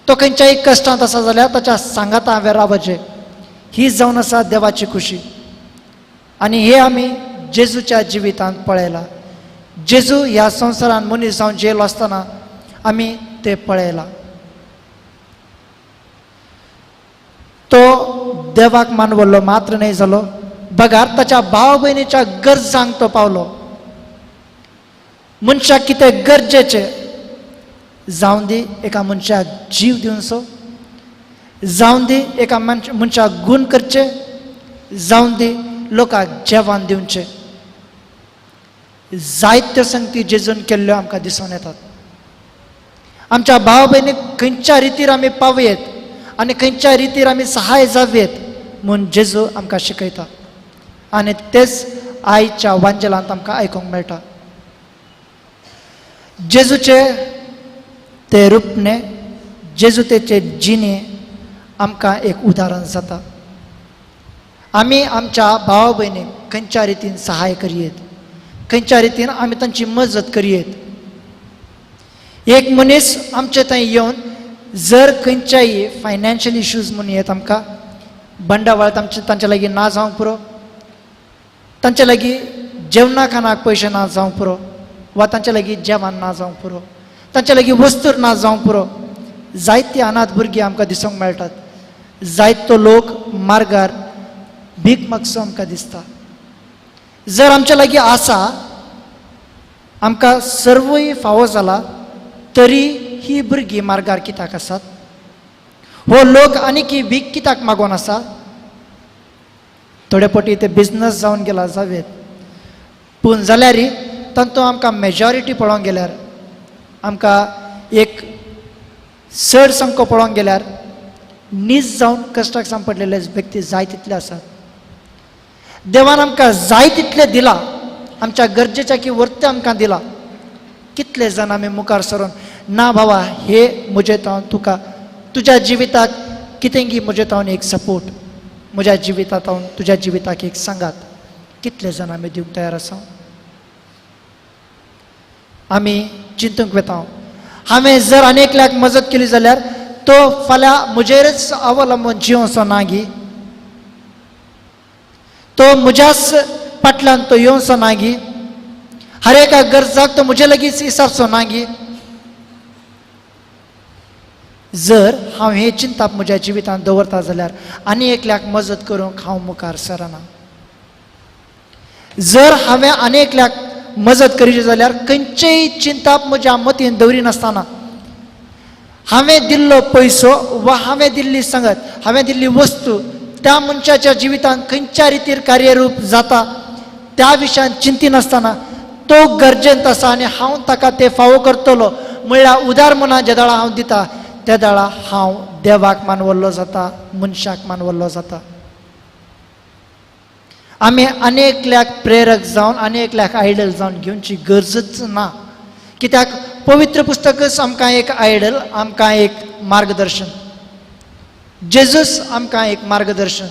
तो खंयच्याय कश्टांत आसा जाल्यार ताच्या सांगाता हांवें रावचें. ही जावन आसा देवाची खुशी. आनी हे आमी जेजूच्या जिवितांत पळयलां. जेजू ह्या संवसारांत मनीस जावन जियेलो आसतना आमी ते पळयलां. तो देवाक मानवल्लो मात्र न्हय जालो, बगार ताच्या भाव भयणीच्या गरजांक तो पावलो. मनशाक कितें गरजेचें, जावं दी एका मनशाक जीव दिवचो, जावं दी एका मनशाक गूण करचे, जावं दी लोकांक जेवण दिवचें, जायत्यो संगती जेजून केल्ल्यो आमकां दिसून येतात. आमच्या भाव भयणीक खंयच्या रितीर आमी पावयेत आनी खंयच्या रितीर आमी सहाय जावेत म्हूण जेजू आमकां शिकयता. आनी तेच आयच्या वांजेलांत आमकां आयकूंक मेळटा. जेजूचे ते रुपणे, जेजूतेचे जिणे आमकां एक उदाहरण जाता. आमी आमच्या भावा भयणीक खंयच्या रितीन सहाय करियेत, खंयच्या रितीन आमी तांची मजत करियेत. एक मनीस आमचे थंय येवन जर खंयच्याय फायनान्शियल इश्यूज म्हूण येत, आमकां बंडावळ तांचे लागीं ना जावंक पुरो, तांचे लागीं जेवणा खाणाक पयशे ना जावंक पुरो, वा तांचे लागीं जेवण ना जावंक पुरो, तांचे लागीं वस्तूर ना जावंक पुरो. जायतीं अनाथ भुरगीं आमकां दिसूंक मेळटात. जायतो लोक मार्गार भीक मागसो आमकां दिसता. जर आमचे लागीं आसा, आमकां सर्वय फावो जाला, तरी ही भुरगीं मार्गार कित्याक आसात? हो लोक आनीक भीक कित्याक मागोन आसा? थोडे पटी ते बिझनस जावन गेला जावेत, पूण जाल्यारय तातूंत आमकां मेजॉरिटी पळोवंक गेल्यार, आमकां एक चड संख्या पळोवंक गेल्यार नीज जावन कश्टाक सांपडलेले व्यक्ती जाय तितले आसात. देवान आमकां जाय तितले दिला, आमच्या गरजेच्या की वर्थ आमकां दिला. कितले जाण आमी मुखार सरून ना भावा हे म्हजे तावन तुका तुज्या जिविताक कितेंगी म्हजे तावन एक सपोर्ट, म्हज्या जिवितांत हांव तुज्या जिविताक एक सांगात, कितले जाण आमी दिवंक तयार आसा? आमी चिंतूंक वेता, हांवें जर आनेकल्याक मजत केली जाल्यार तो फाल्यां म्हजेरच अवलंबून जिवचो ना गी, तो म्हज्याच फाटल्यान तो येवचो ना गी, हर एका गरजाक तो म्हजे लागींच विचारचो ना गी. जर हांव हे चिंता म्हज्या जिवितांत दवरता जाल्यार आनी एकल्याक मजत करूंक हांव मुखार सरना. जर हांवें आनी एकल्याक मजत करची जाल्यार खंयचेय चिंता म्हज्या मतीन दवरिनासतना हांवें दिल्लो पयसो वा हांवें दिल्ली संगत, हांवें दिल्ली वस्तू त्या मनशाच्या जिवितांत खंयच्या रितीर कार्यरूप जाता त्या विशयान चिंतिनासतना तो गरजेंत आसा आनी हांव ताका ते फावो करतलो म्हणल्यार उदार मनां ज्या दाळा हांव दिता त्या दाळा हांव देवाक मानवल्लो जाता, मनशाक मानवल्लो जाता. आमी आनेकल्याक प्रेरक जावन आनेकल्याक आयडल जावन घेवची गरजच ना. कित्याक पवित्र पुस्तकच आमकां एक आयडल, आमकां एक मार्गदर्शन. जेजूस आमकां एक मार्गदर्शन.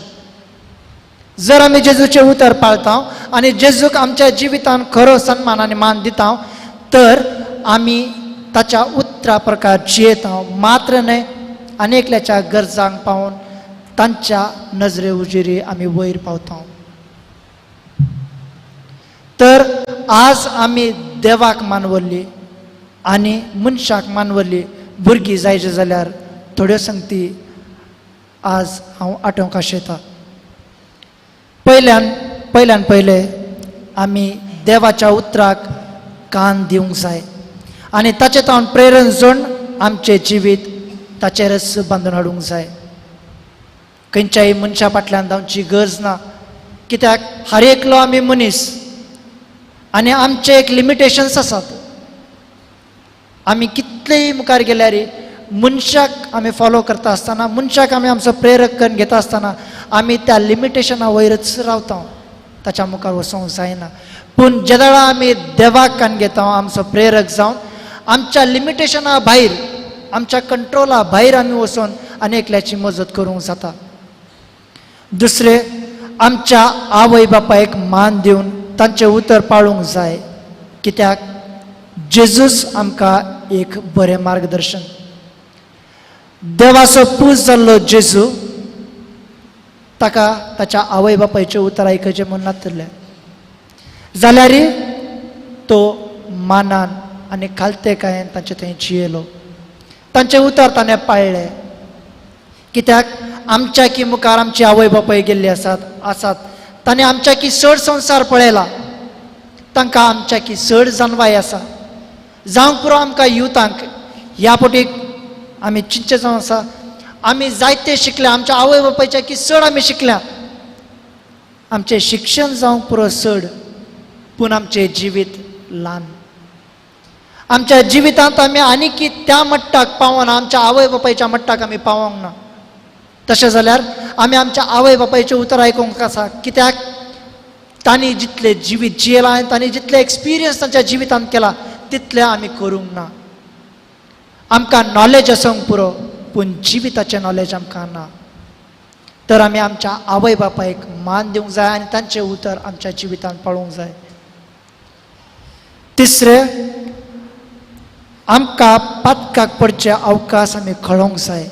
जर आमी जेजूचें उतर पाळता आनी जेजूक आमच्या जिवितांत खरो सन्मान आनी मान दिता तर आमी ताच्या उतरा प्रकार जियेता, मात्र न्हय आनेकल्याच्या गरजांक पावून तांच्या नजरे उजेरी आमी वयर पावता. तर आज आमी देवाक मानवल्ली आनी मनशाक मानवल्ली भुरगीं जायचे जाल्यार थोड्यो संगती आज हांव आठोवंक आशेता. पयल्यान पयले आमी देवाच्या उतराक कान दिवंक जाय आनी ताचे तावन प्रेरण जोडून आमचें जिवीत ताचेरच बांदून हाडूंक जाय. खंयच्याय मनशा फाटल्यान धांवची गरज ना. कित्याक हर एकलो आमी मनीस आनी आमचे एक लिमिटेशन्स आसात. आमी कितलेय मुखार गेल्यार मनशाक आमी फॉलो करता आसतना, मनशाक आमी आमचो प्रेरक करून घेता आसतना आमी त्या लिमिटेशना वयरच रावता, ताच्या मुखार वचोंक जायना. पूण ज्या वेळा आमी देवाक कान घेता आमचो प्रेरक जावन आमच्या लिमिटेशना भायर, आमच्या कंट्रोला भायर आमी वचोन आनेकल्याची मजत करूंक जाता. दुसरें, आमच्या आवय बापायक मान दिवन तांचें उतर पाळूंक जाय. कित्याक जेजूस आमकां एक बरें मार्गदर्शन. देवाचो पूज जाल्लो जेजू ताका ताच्या आवय बापायचें उतर आयकचें म्हूण नासलें जाल्यार तो मानान आनी खालतेकायेन तांचे थंय जियेलो. तांचें उतर ताणें पाळ्ळें. कित्याक आमच्या की मुखार आमची आवय बापाय गेल्ली आसात ताणें आमच्या की चड संवसार पळयला. तांकां आमच्या की चड जानवाय आसा. जावंक पुरो आमकां युथांक ह्या पटीक आमी चिंतचे जावन आसा. आमी जायते शिकल्या, आमच्या आवय बापायच्या की चड आमी शिकल्या. आमचें शिक्षण जावंक पुरो चड, पूण आमचें जिवीत ल्हान. आमच्या जिवितांत आमी आनी की त्या मट्टाक पावना, आमच्या आवय बापायच्या मट्टाक आमी पावोंक ना. तशें जाल्यार आमी आमच्या आवय बापायचें उतर आयकूंक आसा. कित्याक तांणी जितलें जिवीत जियेलां आनी तांणी जितले एक्सपिरियन्स तांच्या जिवितांत केला तितलें आमी करूंक ना. आमकां नॉलेज आसूंक पुरो, पूण जिविताचें नॉलेज आमकां ना. तर आमी आमच्या आवय बापायक मान दिवंक जाय आनी तांचें उतर आमच्या जिवितांत पाळूंक जाय. तिसरें, आमकां पातकाक पडचे अवकाश आमी कळोवंक जाय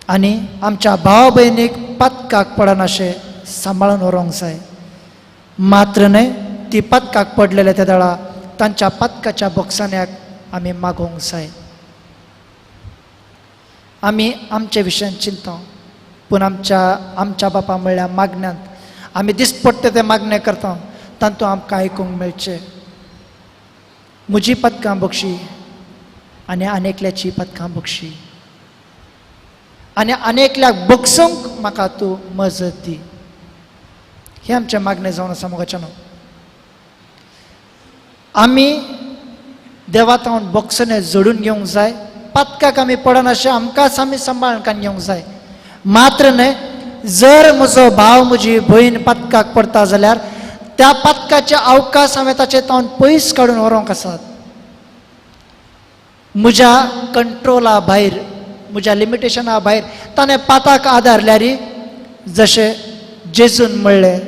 आनी आमच्या भाव भयणीक पातकाक पडनाशें सांबाळून व्हरोंक जाय. मात्र न्हय ती पातकाक पडलेले त्या वेळा तांच्या पातकाच्या बोक्सान्याक आमी मागोवंक जाय. आमी आमचे विशयान चिंता, पूण आमच्या बापा म्हणल्यार मागण्यांत आमी दिसपट्टे ते मागणे करता तांतूं आमकां आयकूंक मेळचें. म्हजी पदकां बक्षी आनी आनेकल्याची पदकां बक्षी आनी आनेकल्याक बक्षूंक म्हाका तूं मजत दी. हें आमचें मागणें जावन आसा मोगाच्यान. आमी देवा तावन बक्षणे जोडून घेवंक जाय. पदकाक आमी पडनाशें आमकांच आमी सांबाळून कान घेवंक जाय. मात्र न्हय, जर म्हजो भाव म्हजी भयण पदकाक पडटा जाल्यार त्या पदकाचे अवकाश हांवें ताचे तावन पयस काडून व्हरोंक आसात. म्हज्या कंट्रोला भायर, म्हज्या लिमिटेशना भायर ताणें पाताक आदारल्यार जशें जेजून म्हणलें,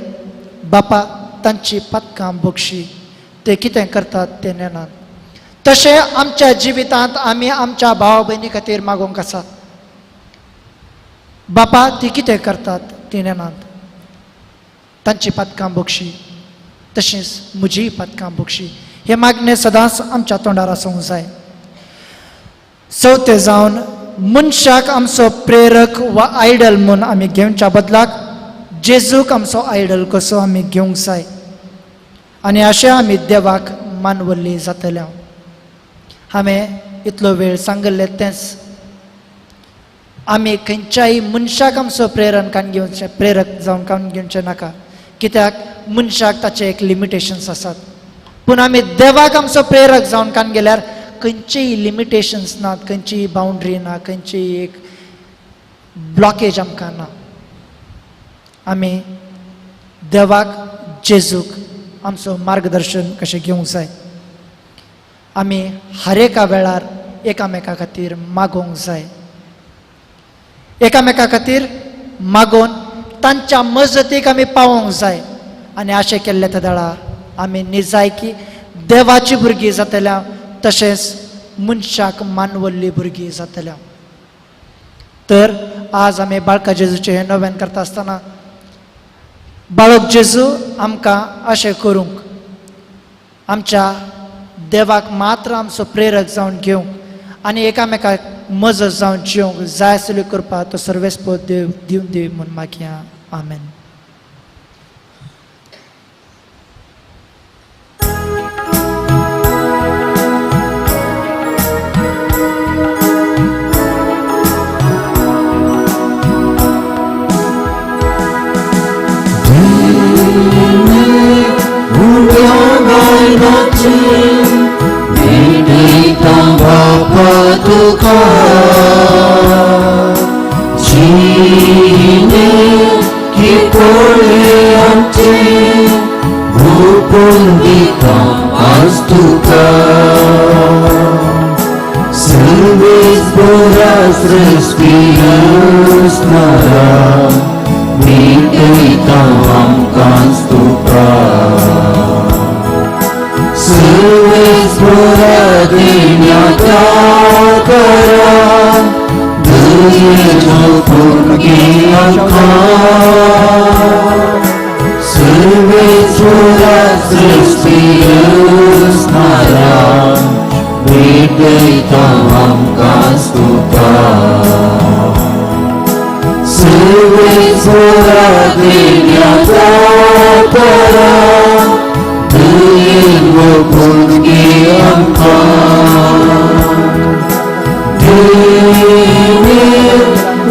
बापा तांची पदकां बक्षी, ते कितें करतात ते नेनात. तशें आमच्या जिवितांत आमी आमच्या भाव भयणी खातीर मागोवंक आसा. बापा ती कितें करतात ती नेनात. तांची पदकां बक्षी, तशींच म्हजी पदकां बक्षी. हे मागणें सदांच आमच्या तोंडार आसूंक जाय. चवथें जावन मनशाक आमचो प्रेरक वा आयडल म्हूण आमी घेवच्या बदलाक जेजूक आमचो आयडल कसो आमी घेवंक जाय आनी अशें आमी देवाक मानवल्ली जातल्या. हांवें इतलो वेळ सांगलें तेंच आमी खंयच्याय मनशाक आमचो प्रेरक जावन काडून घेवचें नाका, कित्याक मनशाक ताचे एक लिमिटेशन्स आसात. पूण आमी देवाक आमचो प्रेरक जावन काडून गेल्यार खंयचेय लिमिटेशन्स नात, खंयचीय बाउंड्री ना, खंयचीय एक ब्लॉकेज आमकां ना. आमी देवाक जेजूक आमचो मार्गदर्शन कशें घेवंक जाय. आमी हर एका वेळार एकामेका खातीर मागोवंक जाय, एकामेका खातीर मागोवन तांच्या मजतीक आमी पावोवंक जाय. आनी अशें केल्ले त्या वेळार आमी निजायकी देवाची भुरगीं जातल्या, तशेंच मनशाक मानवल्ली भुरगीं जातल्या. तर आज आमी बाळका जेजूचें हें नव्यान करता आसतना बाळक जेजू आमकां अशें करूंक, आमच्या देवाक मात्र आमचो प्रेरक जावन घेवंक आनी एकामेकाक मजत जावन जिवंक जाय आसली करपाक तो सर्वेस्पर देव दिवन दी म्हूण मागया. आमेन. तुका जीने की कोळे आमचे भोपून दिता आज तुका सर्वेस बोरा सृष्टी असणारा भेटयता आमकांच तुका सर्वेस बोरा देण्याचा करा दयेचो पुरगी आमकां सर्वेस बोरा सृष्टी असणारा भेटयता आमकांच तुका सर्वेस बोरा देण्याचा करा दयेचो पुरगी आमकां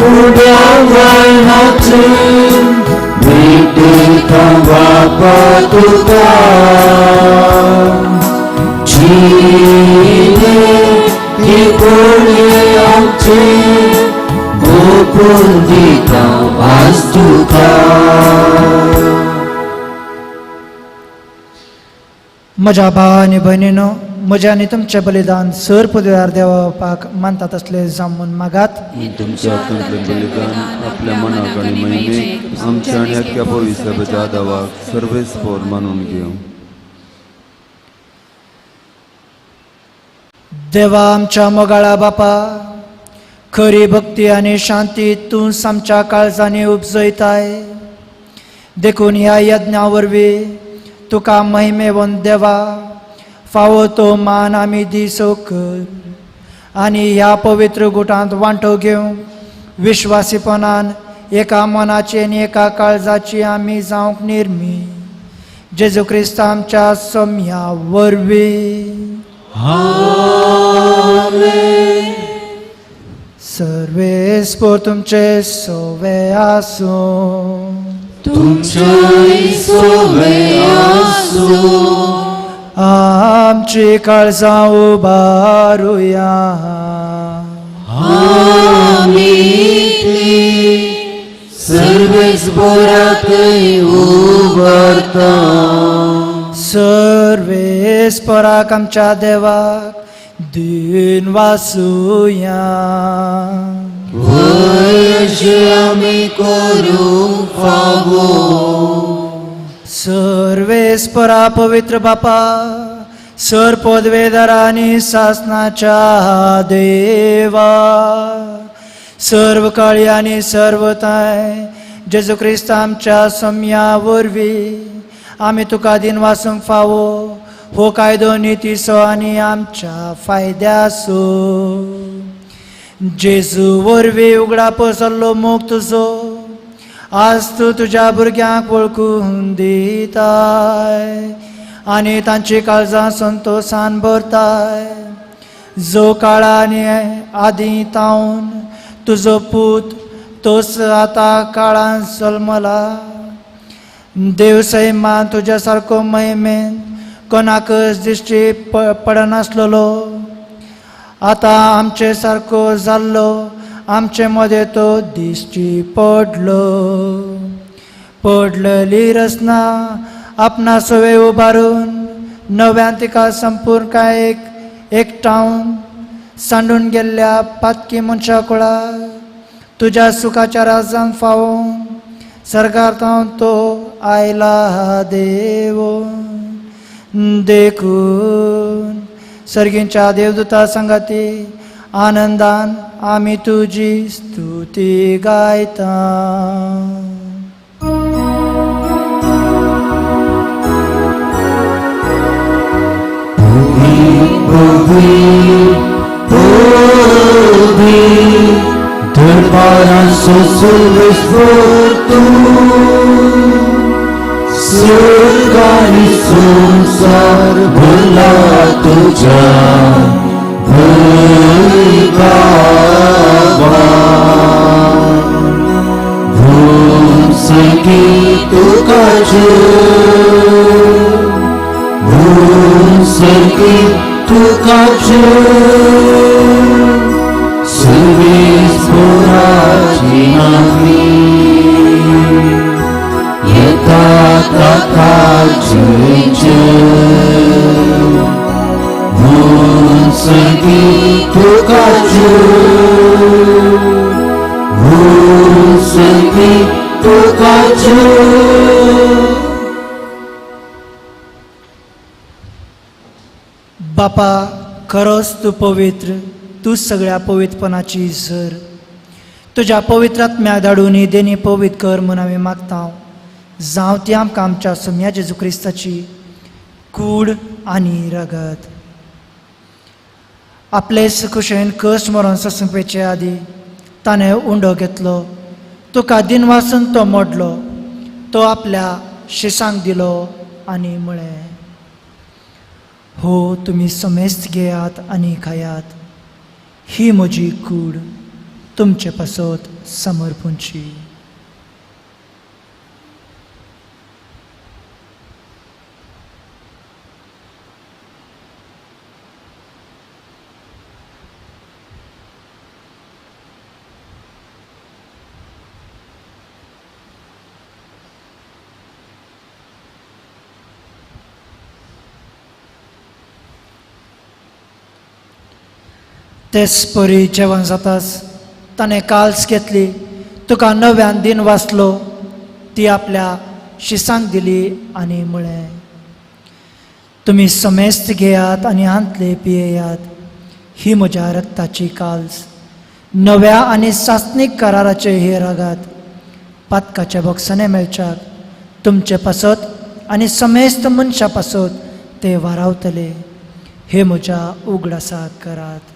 उड्या वळणाचे भेटयता बापा तुका जीने ती कोळे आमचे भोपून दिता आज तुका. म्हज्या भावा आनी भयणीनो, म्हजें आनी तुमचें बलिदान सर पदव्यार देवापाक मानतात असले जामून मागात. तुमच्या अत्यंत बलिदान आपल्या मनाक आणि महिमेक आमच्या आणि अख्ख्या पवित्र जादवाक सर्वेस्पर मानून घेऊ. देवा आमच्या मोगाळा बापा, खरी भक्ती आनी शांती तूं आमच्या काळजांनी उपजयताय. देखून ह्या यज्ञा वरवीं तुका महिमेवन देवा फावो तो मान आमी दिसो कर आनी ह्या पवित्र गुटांत वांटो घेवंक विश्वासीपणान एका मनाची आनी एका काळजाची आमी जावंक निर्मी जेजू क्रिस्त आमच्या सोम्या वरवीं. सर्वेस्पर तुमचे सोवे आसूं. तुमचे सोवे आसूं. आमची काळजां उबारुया. सर्वेस बोराकय उबारता. सर्वेस्पराक आमच्या देवाक दिन वासुया. वयशे आमी करूंक फावो. सर्वेस्परा पवित्र बापा, सर पदवेदारा आनी सासनाच्या देवा, सर्व काळी आनी सर्वताय जेजू क्रिस्त आमच्या सोम्या वरवीं आमी तुका दिन वासूंक फावो. हो कायदो नितीसो आनी आमच्या फायद्याचो. जेजू वरवीं उगडा पसरलो मोग तुजो आज तूं तुज्या भुरग्यांक वळखून दिताय आनी तांची काळजां संतोशान भरताय जो काळांनी आदीं तावन तुजो पूत तोच आतां काळान जल्मला देव सैमान तुज्या सारको महिमेन कोणाकच दिश्टी पडनासलो आतां आमचे सारको जाल्लो आमचे मदें तो दिश्टी पडलेली रचना आपणा सवे उबारून नव्यान तिका संपूर्ण एकठांवन सांडून गेल्ल्या पातकी मनशा कुळाक तुज्या सुखाच्या राजांत फावोवन सर्गांतां तो आयला देव देखून सर्गींच्या देवदूता संगाती आनंदान आमी तुजी स्तुती गायता Dărbaran sosul esportu Sărgani sonsar भरला तुझ्या भयगावा भूमसकी तुकाचे भूमसकी तुकाचे सर्वेश्वराची नामी येता ताकाची भूमसकी तुकाचे भूमसकी तुकाचे बापा खरोच तू पवित्र तू सगळ्या पवित्रपणाची झर तुझ्या पवित्रात्म्याक धाडून ही देणी पवित्र कर म्हूण आमी मागता जावं ती आमकां आमच्या सोम्या जेजू क्रिस्ताची कूड आनी रगत आपले कुशेन कश्ट मरोन ससूंपेचे आदी ताणें उंडो घेतलो तुका दिन वासून तो मोडलो तो आपल्या शिसांक दिलो आनी म्हळें हो तुमी समेस्त घेयात आनी खायात ही म्हजी कूड तुमचे पासत समर्पूंची तेच परी जेवण जाताच ताणें काल्स घेतली तुका नव्यान दिन वाचलो ती आपल्या शिसांक दिली आनी म्हळें तुमी समेस्त घेयात आनी हांतले पियेयात ही म्हज्या रक्ताची काल्स नव्या आनी सासनीक कराराचे हे रागात पातकाचे बॉक्साने मेळच्याक तुमचे पासत आनी समेस्त मनशा पासत ते वारावतले हे म्हज्या उगडासाक करात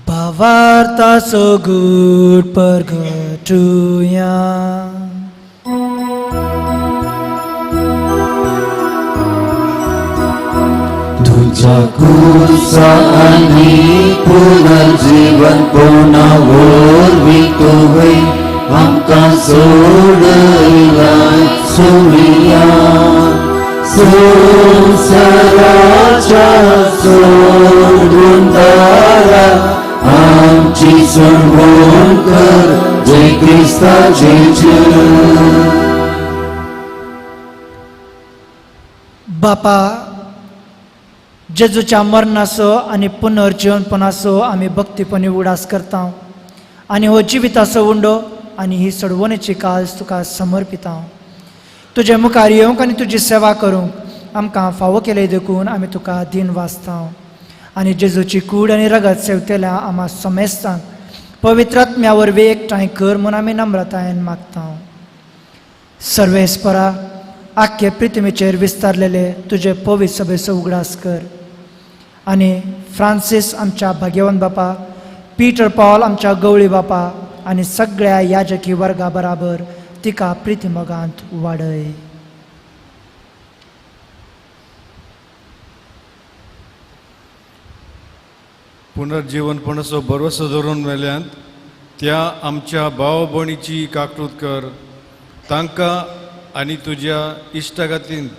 भावार्थाचो गूढ परगटुया तुझ्या कुसा आणि पुनर्जीवन कोणावर वितोय आमकां सोडला सोडिया संसाराच्या सोडून दारा आमची सोडवण कर जय क्रिस्ताचे बापा जेजूच्या मरणाचो आनी पुनर्जीवनपणाचो आमी भक्तीपणी उडास करता आनी हो जिविताचो उंडो आनी ही सोडवणेची काल्स तुका समर्पिता तुजे मुखार येवंक आनी तुजी सेवा करूंक आमकां फावो केले देखून आमी तुका दिन वाचता आनी जेजूची कूड आनी रगत सेवतेल्या आम्हा समेस्तांक पवित्रात्म्या वरवीं एकठांय कर म्हूण आमी नम्रतायेन मागता. सर्वेस्परा, आख्खे पृथ्वीचेर विस्तारलेले तुजे पवित्र सभेचो उगडास कर. आनी फ्रांसीस आमच्या भाग्यवान बापा, पीटर पॉल आमच्या गवळी बापा आनी सगळ्या याजकी वर्गा बराबर तिका प्रितीमोगांत वाडय. पुनर्जीवनपणाचो भरवसो धरून मेल्यांत त्या आमच्या भाव भयणीची काकूट कर. तांकां आनी तुज्या इश्टागतींत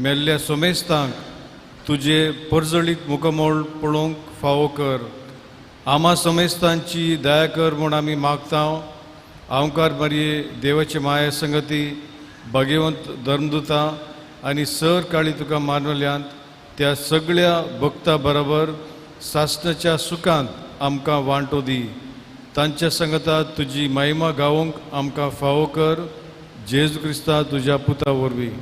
मेल्ल्या सोमेस्तांक तुजे परजळीत मुखमोळ पळोवंक फावो कर. आम्हा सोमेस्तांची दया कर म्हूण आमी मागता. आंवकार मारये, देवाचे माये संगती, भाग्यवंत धर्मदुतां आनी सर काळी तुका मानवल्यांत त्या सगळ्या भक्तां बरोबर सासणाच्या सुखांत आमकां वांटो दी. तांच्या संगतांत तुजी महिमा गावोवंक आमकां फावो कर. जेजू क्रिस्ता तुज्या पुता वरवीं.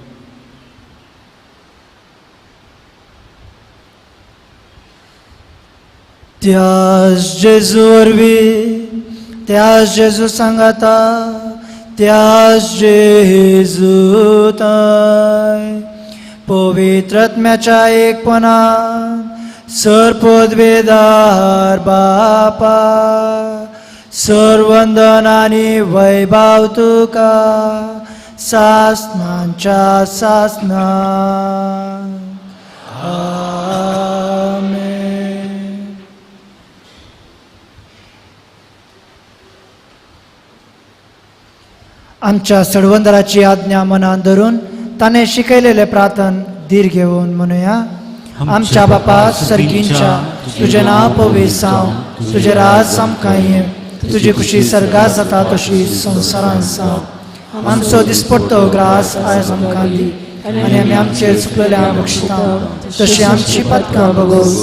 त्याच जेजू वरवीं, त्याच जेजू सांगाता, त्याच जेजू ताय पवित्रात्म्याच्या एकपणान सरपदवेदार बापा, सर्वंदन आनी वैभव तुका सासणांच्या सासणां. आमेन. आमच्या सडवंदराची आज्ञा मनान धरून ताणें शिकयलेले प्रार्थन धीर घेवन म्हणुया. आमच्या बापा सर्गींच्या, तुझे नाव पवित्र जावं, तुझे राज सामकां येवं, तुजी खुशी सर्गात जाता तशी संवसारांत जावं. आमचो दिसपडटो ग्रास आयज आमकां दी, आनी आमी आमचेर चुकलेल्यांक बक्षिता तशी आमची पदकां भोगोस,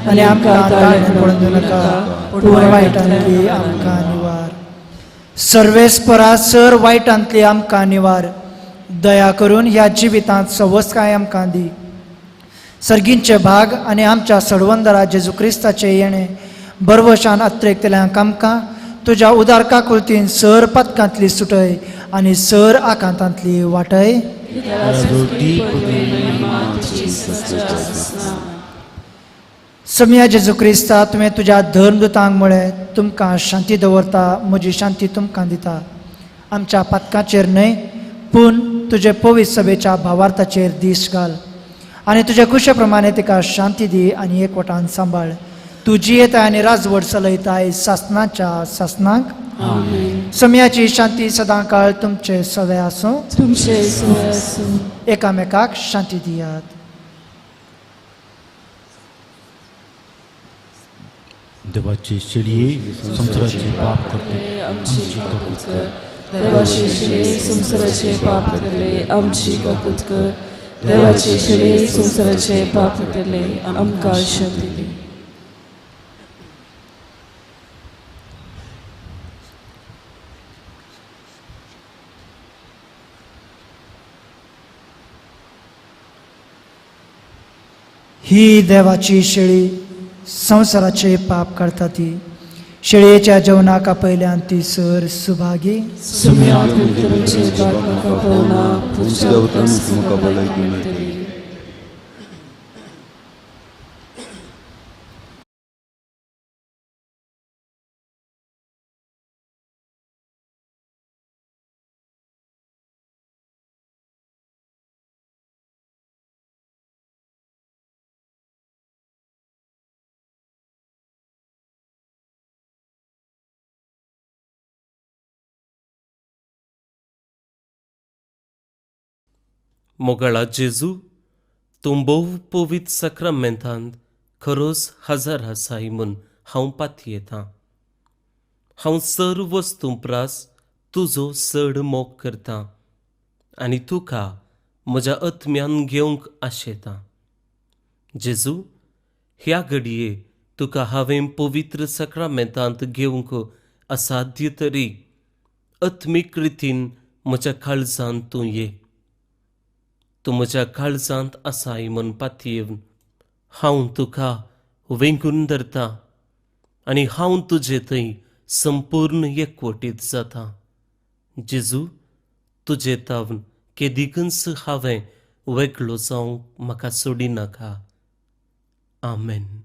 आनी आमकां दाळ्यान पडून दिवं नाका, पूण वायटांतली आमकां निवार. सर्वेस्परा, सर वायटांतली आमकां निवार. दया करून ह्या जिवितांत सवस्काय आमकां दी. सर्गींचे भाग आनी आमच्या सडवंदरा जेजू क्रिस्ताचे येणे बरवशान अत्रेकतल्यांक आमकां तुज्या उदारका कृतीन सर पदकांतली सुटय आनी सर आकांतांतली वाटय. सम्या जेजू क्रिस्ता, तुवें तुज्या धर्मदुतांक म्हळें तुमकां शांती दवरता, म्हजी शांती तुमकां दिता. आमच्या पदकांचेर न्हय पूण तुजे पवित्र सभेच्या भावार्थाचेर दीस घाल आनी तुजे कुशे प्रमाणे तिका शांती दी आनी एकवटान सांबाळ. तूं जियेताय आनी राजवट चलयताय सासणाच्या सासणांक. सम्याची शांती सदां काळ तुमचे सवे आसूं. एकामेकाक शांती दियात. देवाचे शेळये संसाराचे पाप करते आमची कबूल कर. देवाचे शेळे संसाराचे पाप करले आमची कबूल कर. देवाचे शेळे संसाराचे पाप करले आमकां शांती दी. ही देवाची शेळी संसाराचे पाप करता ती. शेळयेच्या जेवणाका पयल्यान ती सर सुभागी. सुम्या पितरांचे पाप म्हाका पावना, तुज्या उतरांत म्हाका भलायकी मेळटली. मोगळा जेजू, तूं भोव पवित्र सक्रामेंतांत खरोच हजर आसाय म्हूण हांव पातयेतां. हांव सर्व वस्तू प्रास तुजो चड मोग करतां आनी तुका म्हज्या आत्म्यान घेवंक आशेतां. जेजू, ह्या घडये तुका हांवें पवित्र सक्रामेंतांत घेवंक असाध्य तरी आत्मीक रितीन म्हज्या काळजांत तूं ये. तूं म्हज्या काळजांत आसाय म्हूण पातयेवन हांव तुका वेंकून धरता आनी हांव तुजे थंय संपूर्ण एकवटीत जाता. जेजू, तुजे तावन केदिकच हांवें वेगळो जावंक म्हाका सोडिनाका. आमेन.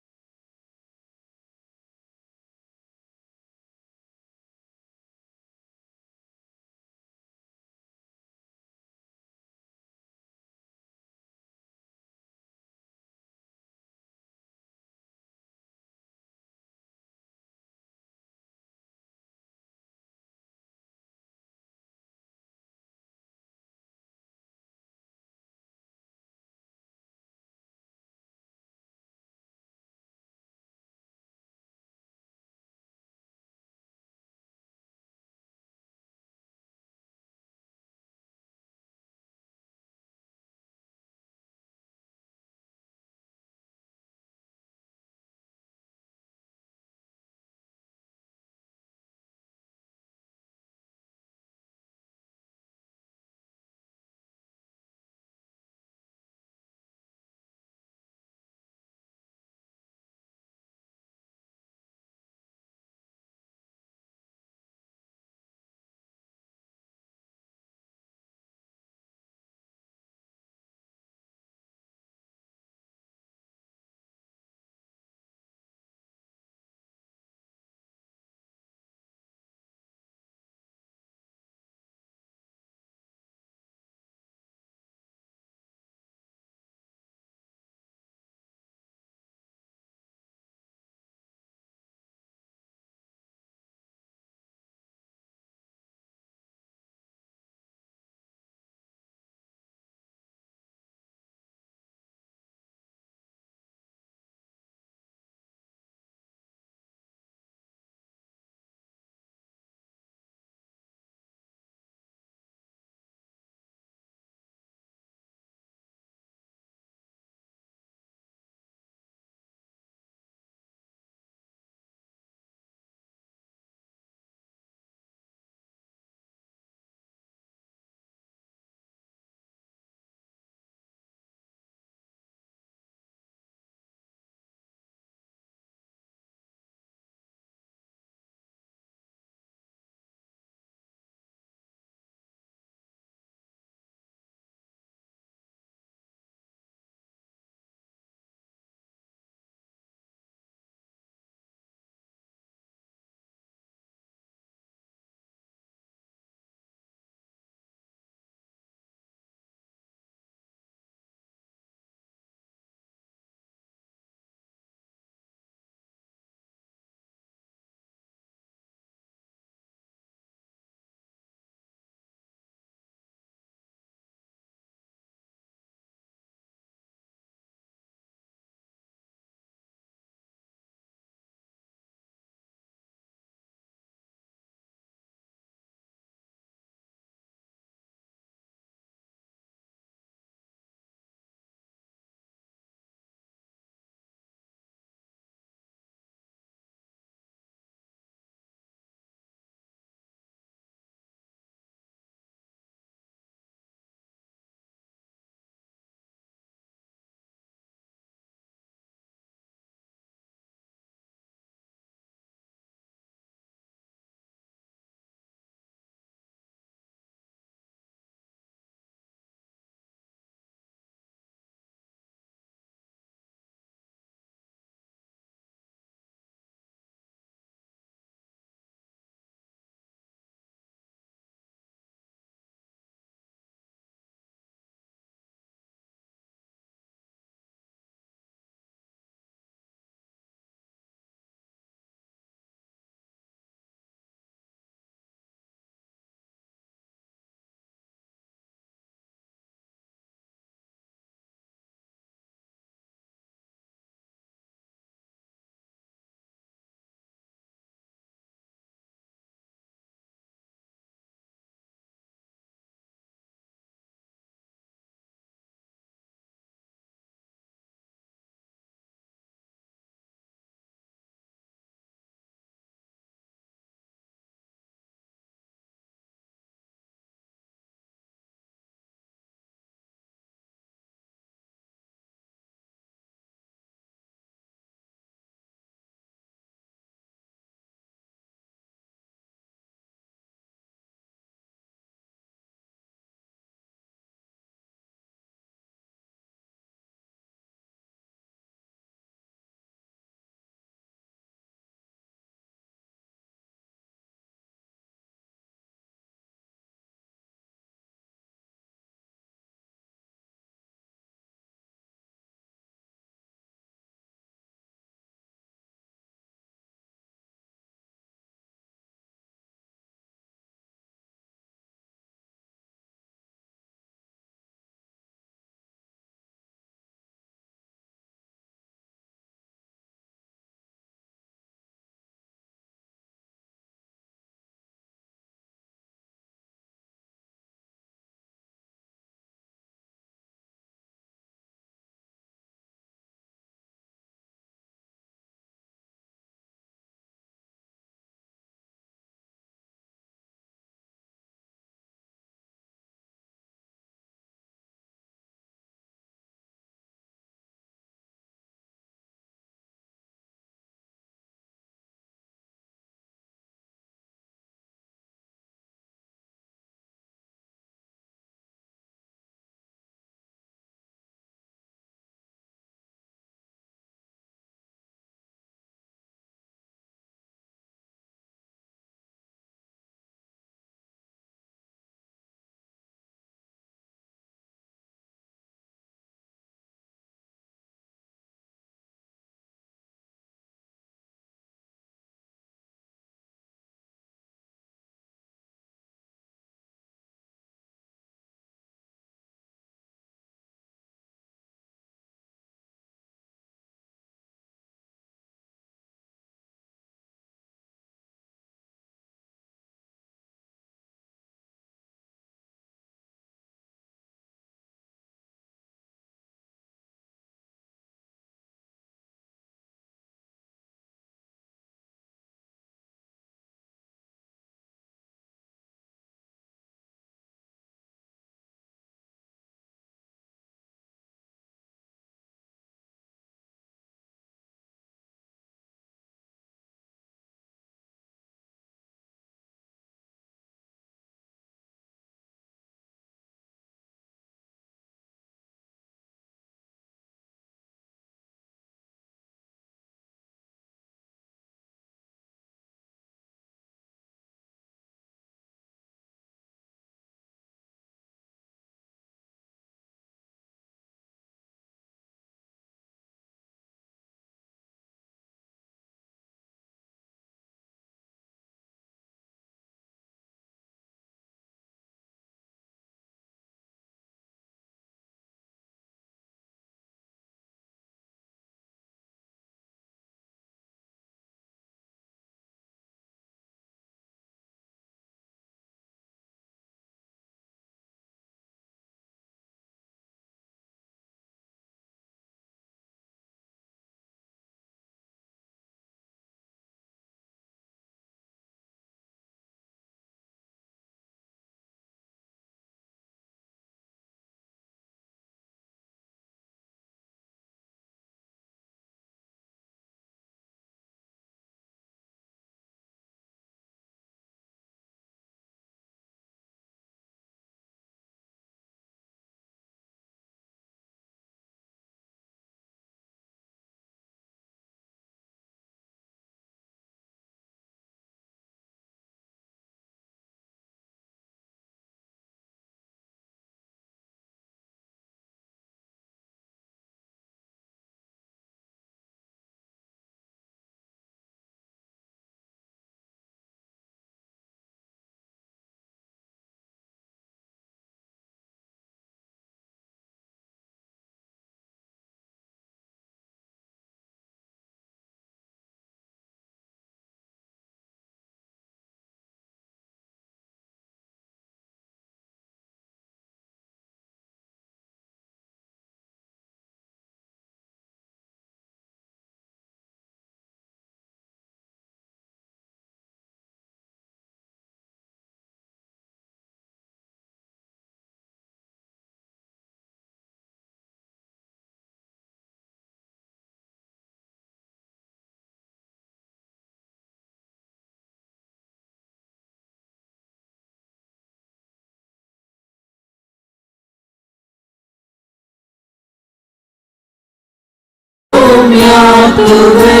तुवे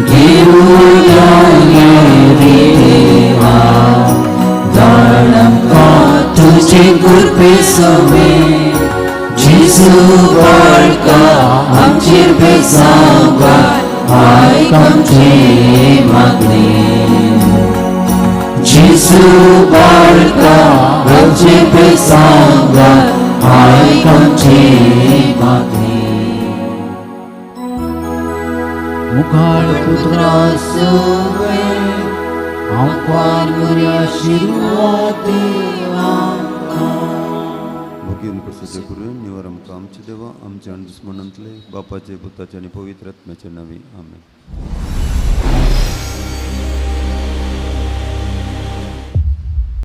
घेऊया ये देवा धाड आमकां तुजे कृपे सवे जेजू बाळका आमचेर बेसांगार आयक आमचे मागणे जेजू बाळका आमचे बेसांगार आयक आमचे मागणे मुखार पुत्रा सवे आमकां बरी आशिर्वाद देवा भोगीन प्रसिद्ध करून निवर आमकां आमचे देवा आमच्या दुस्मनांतले बापाचे पुताचे आनी पवित्र आत्म्याचे नावे आमेन.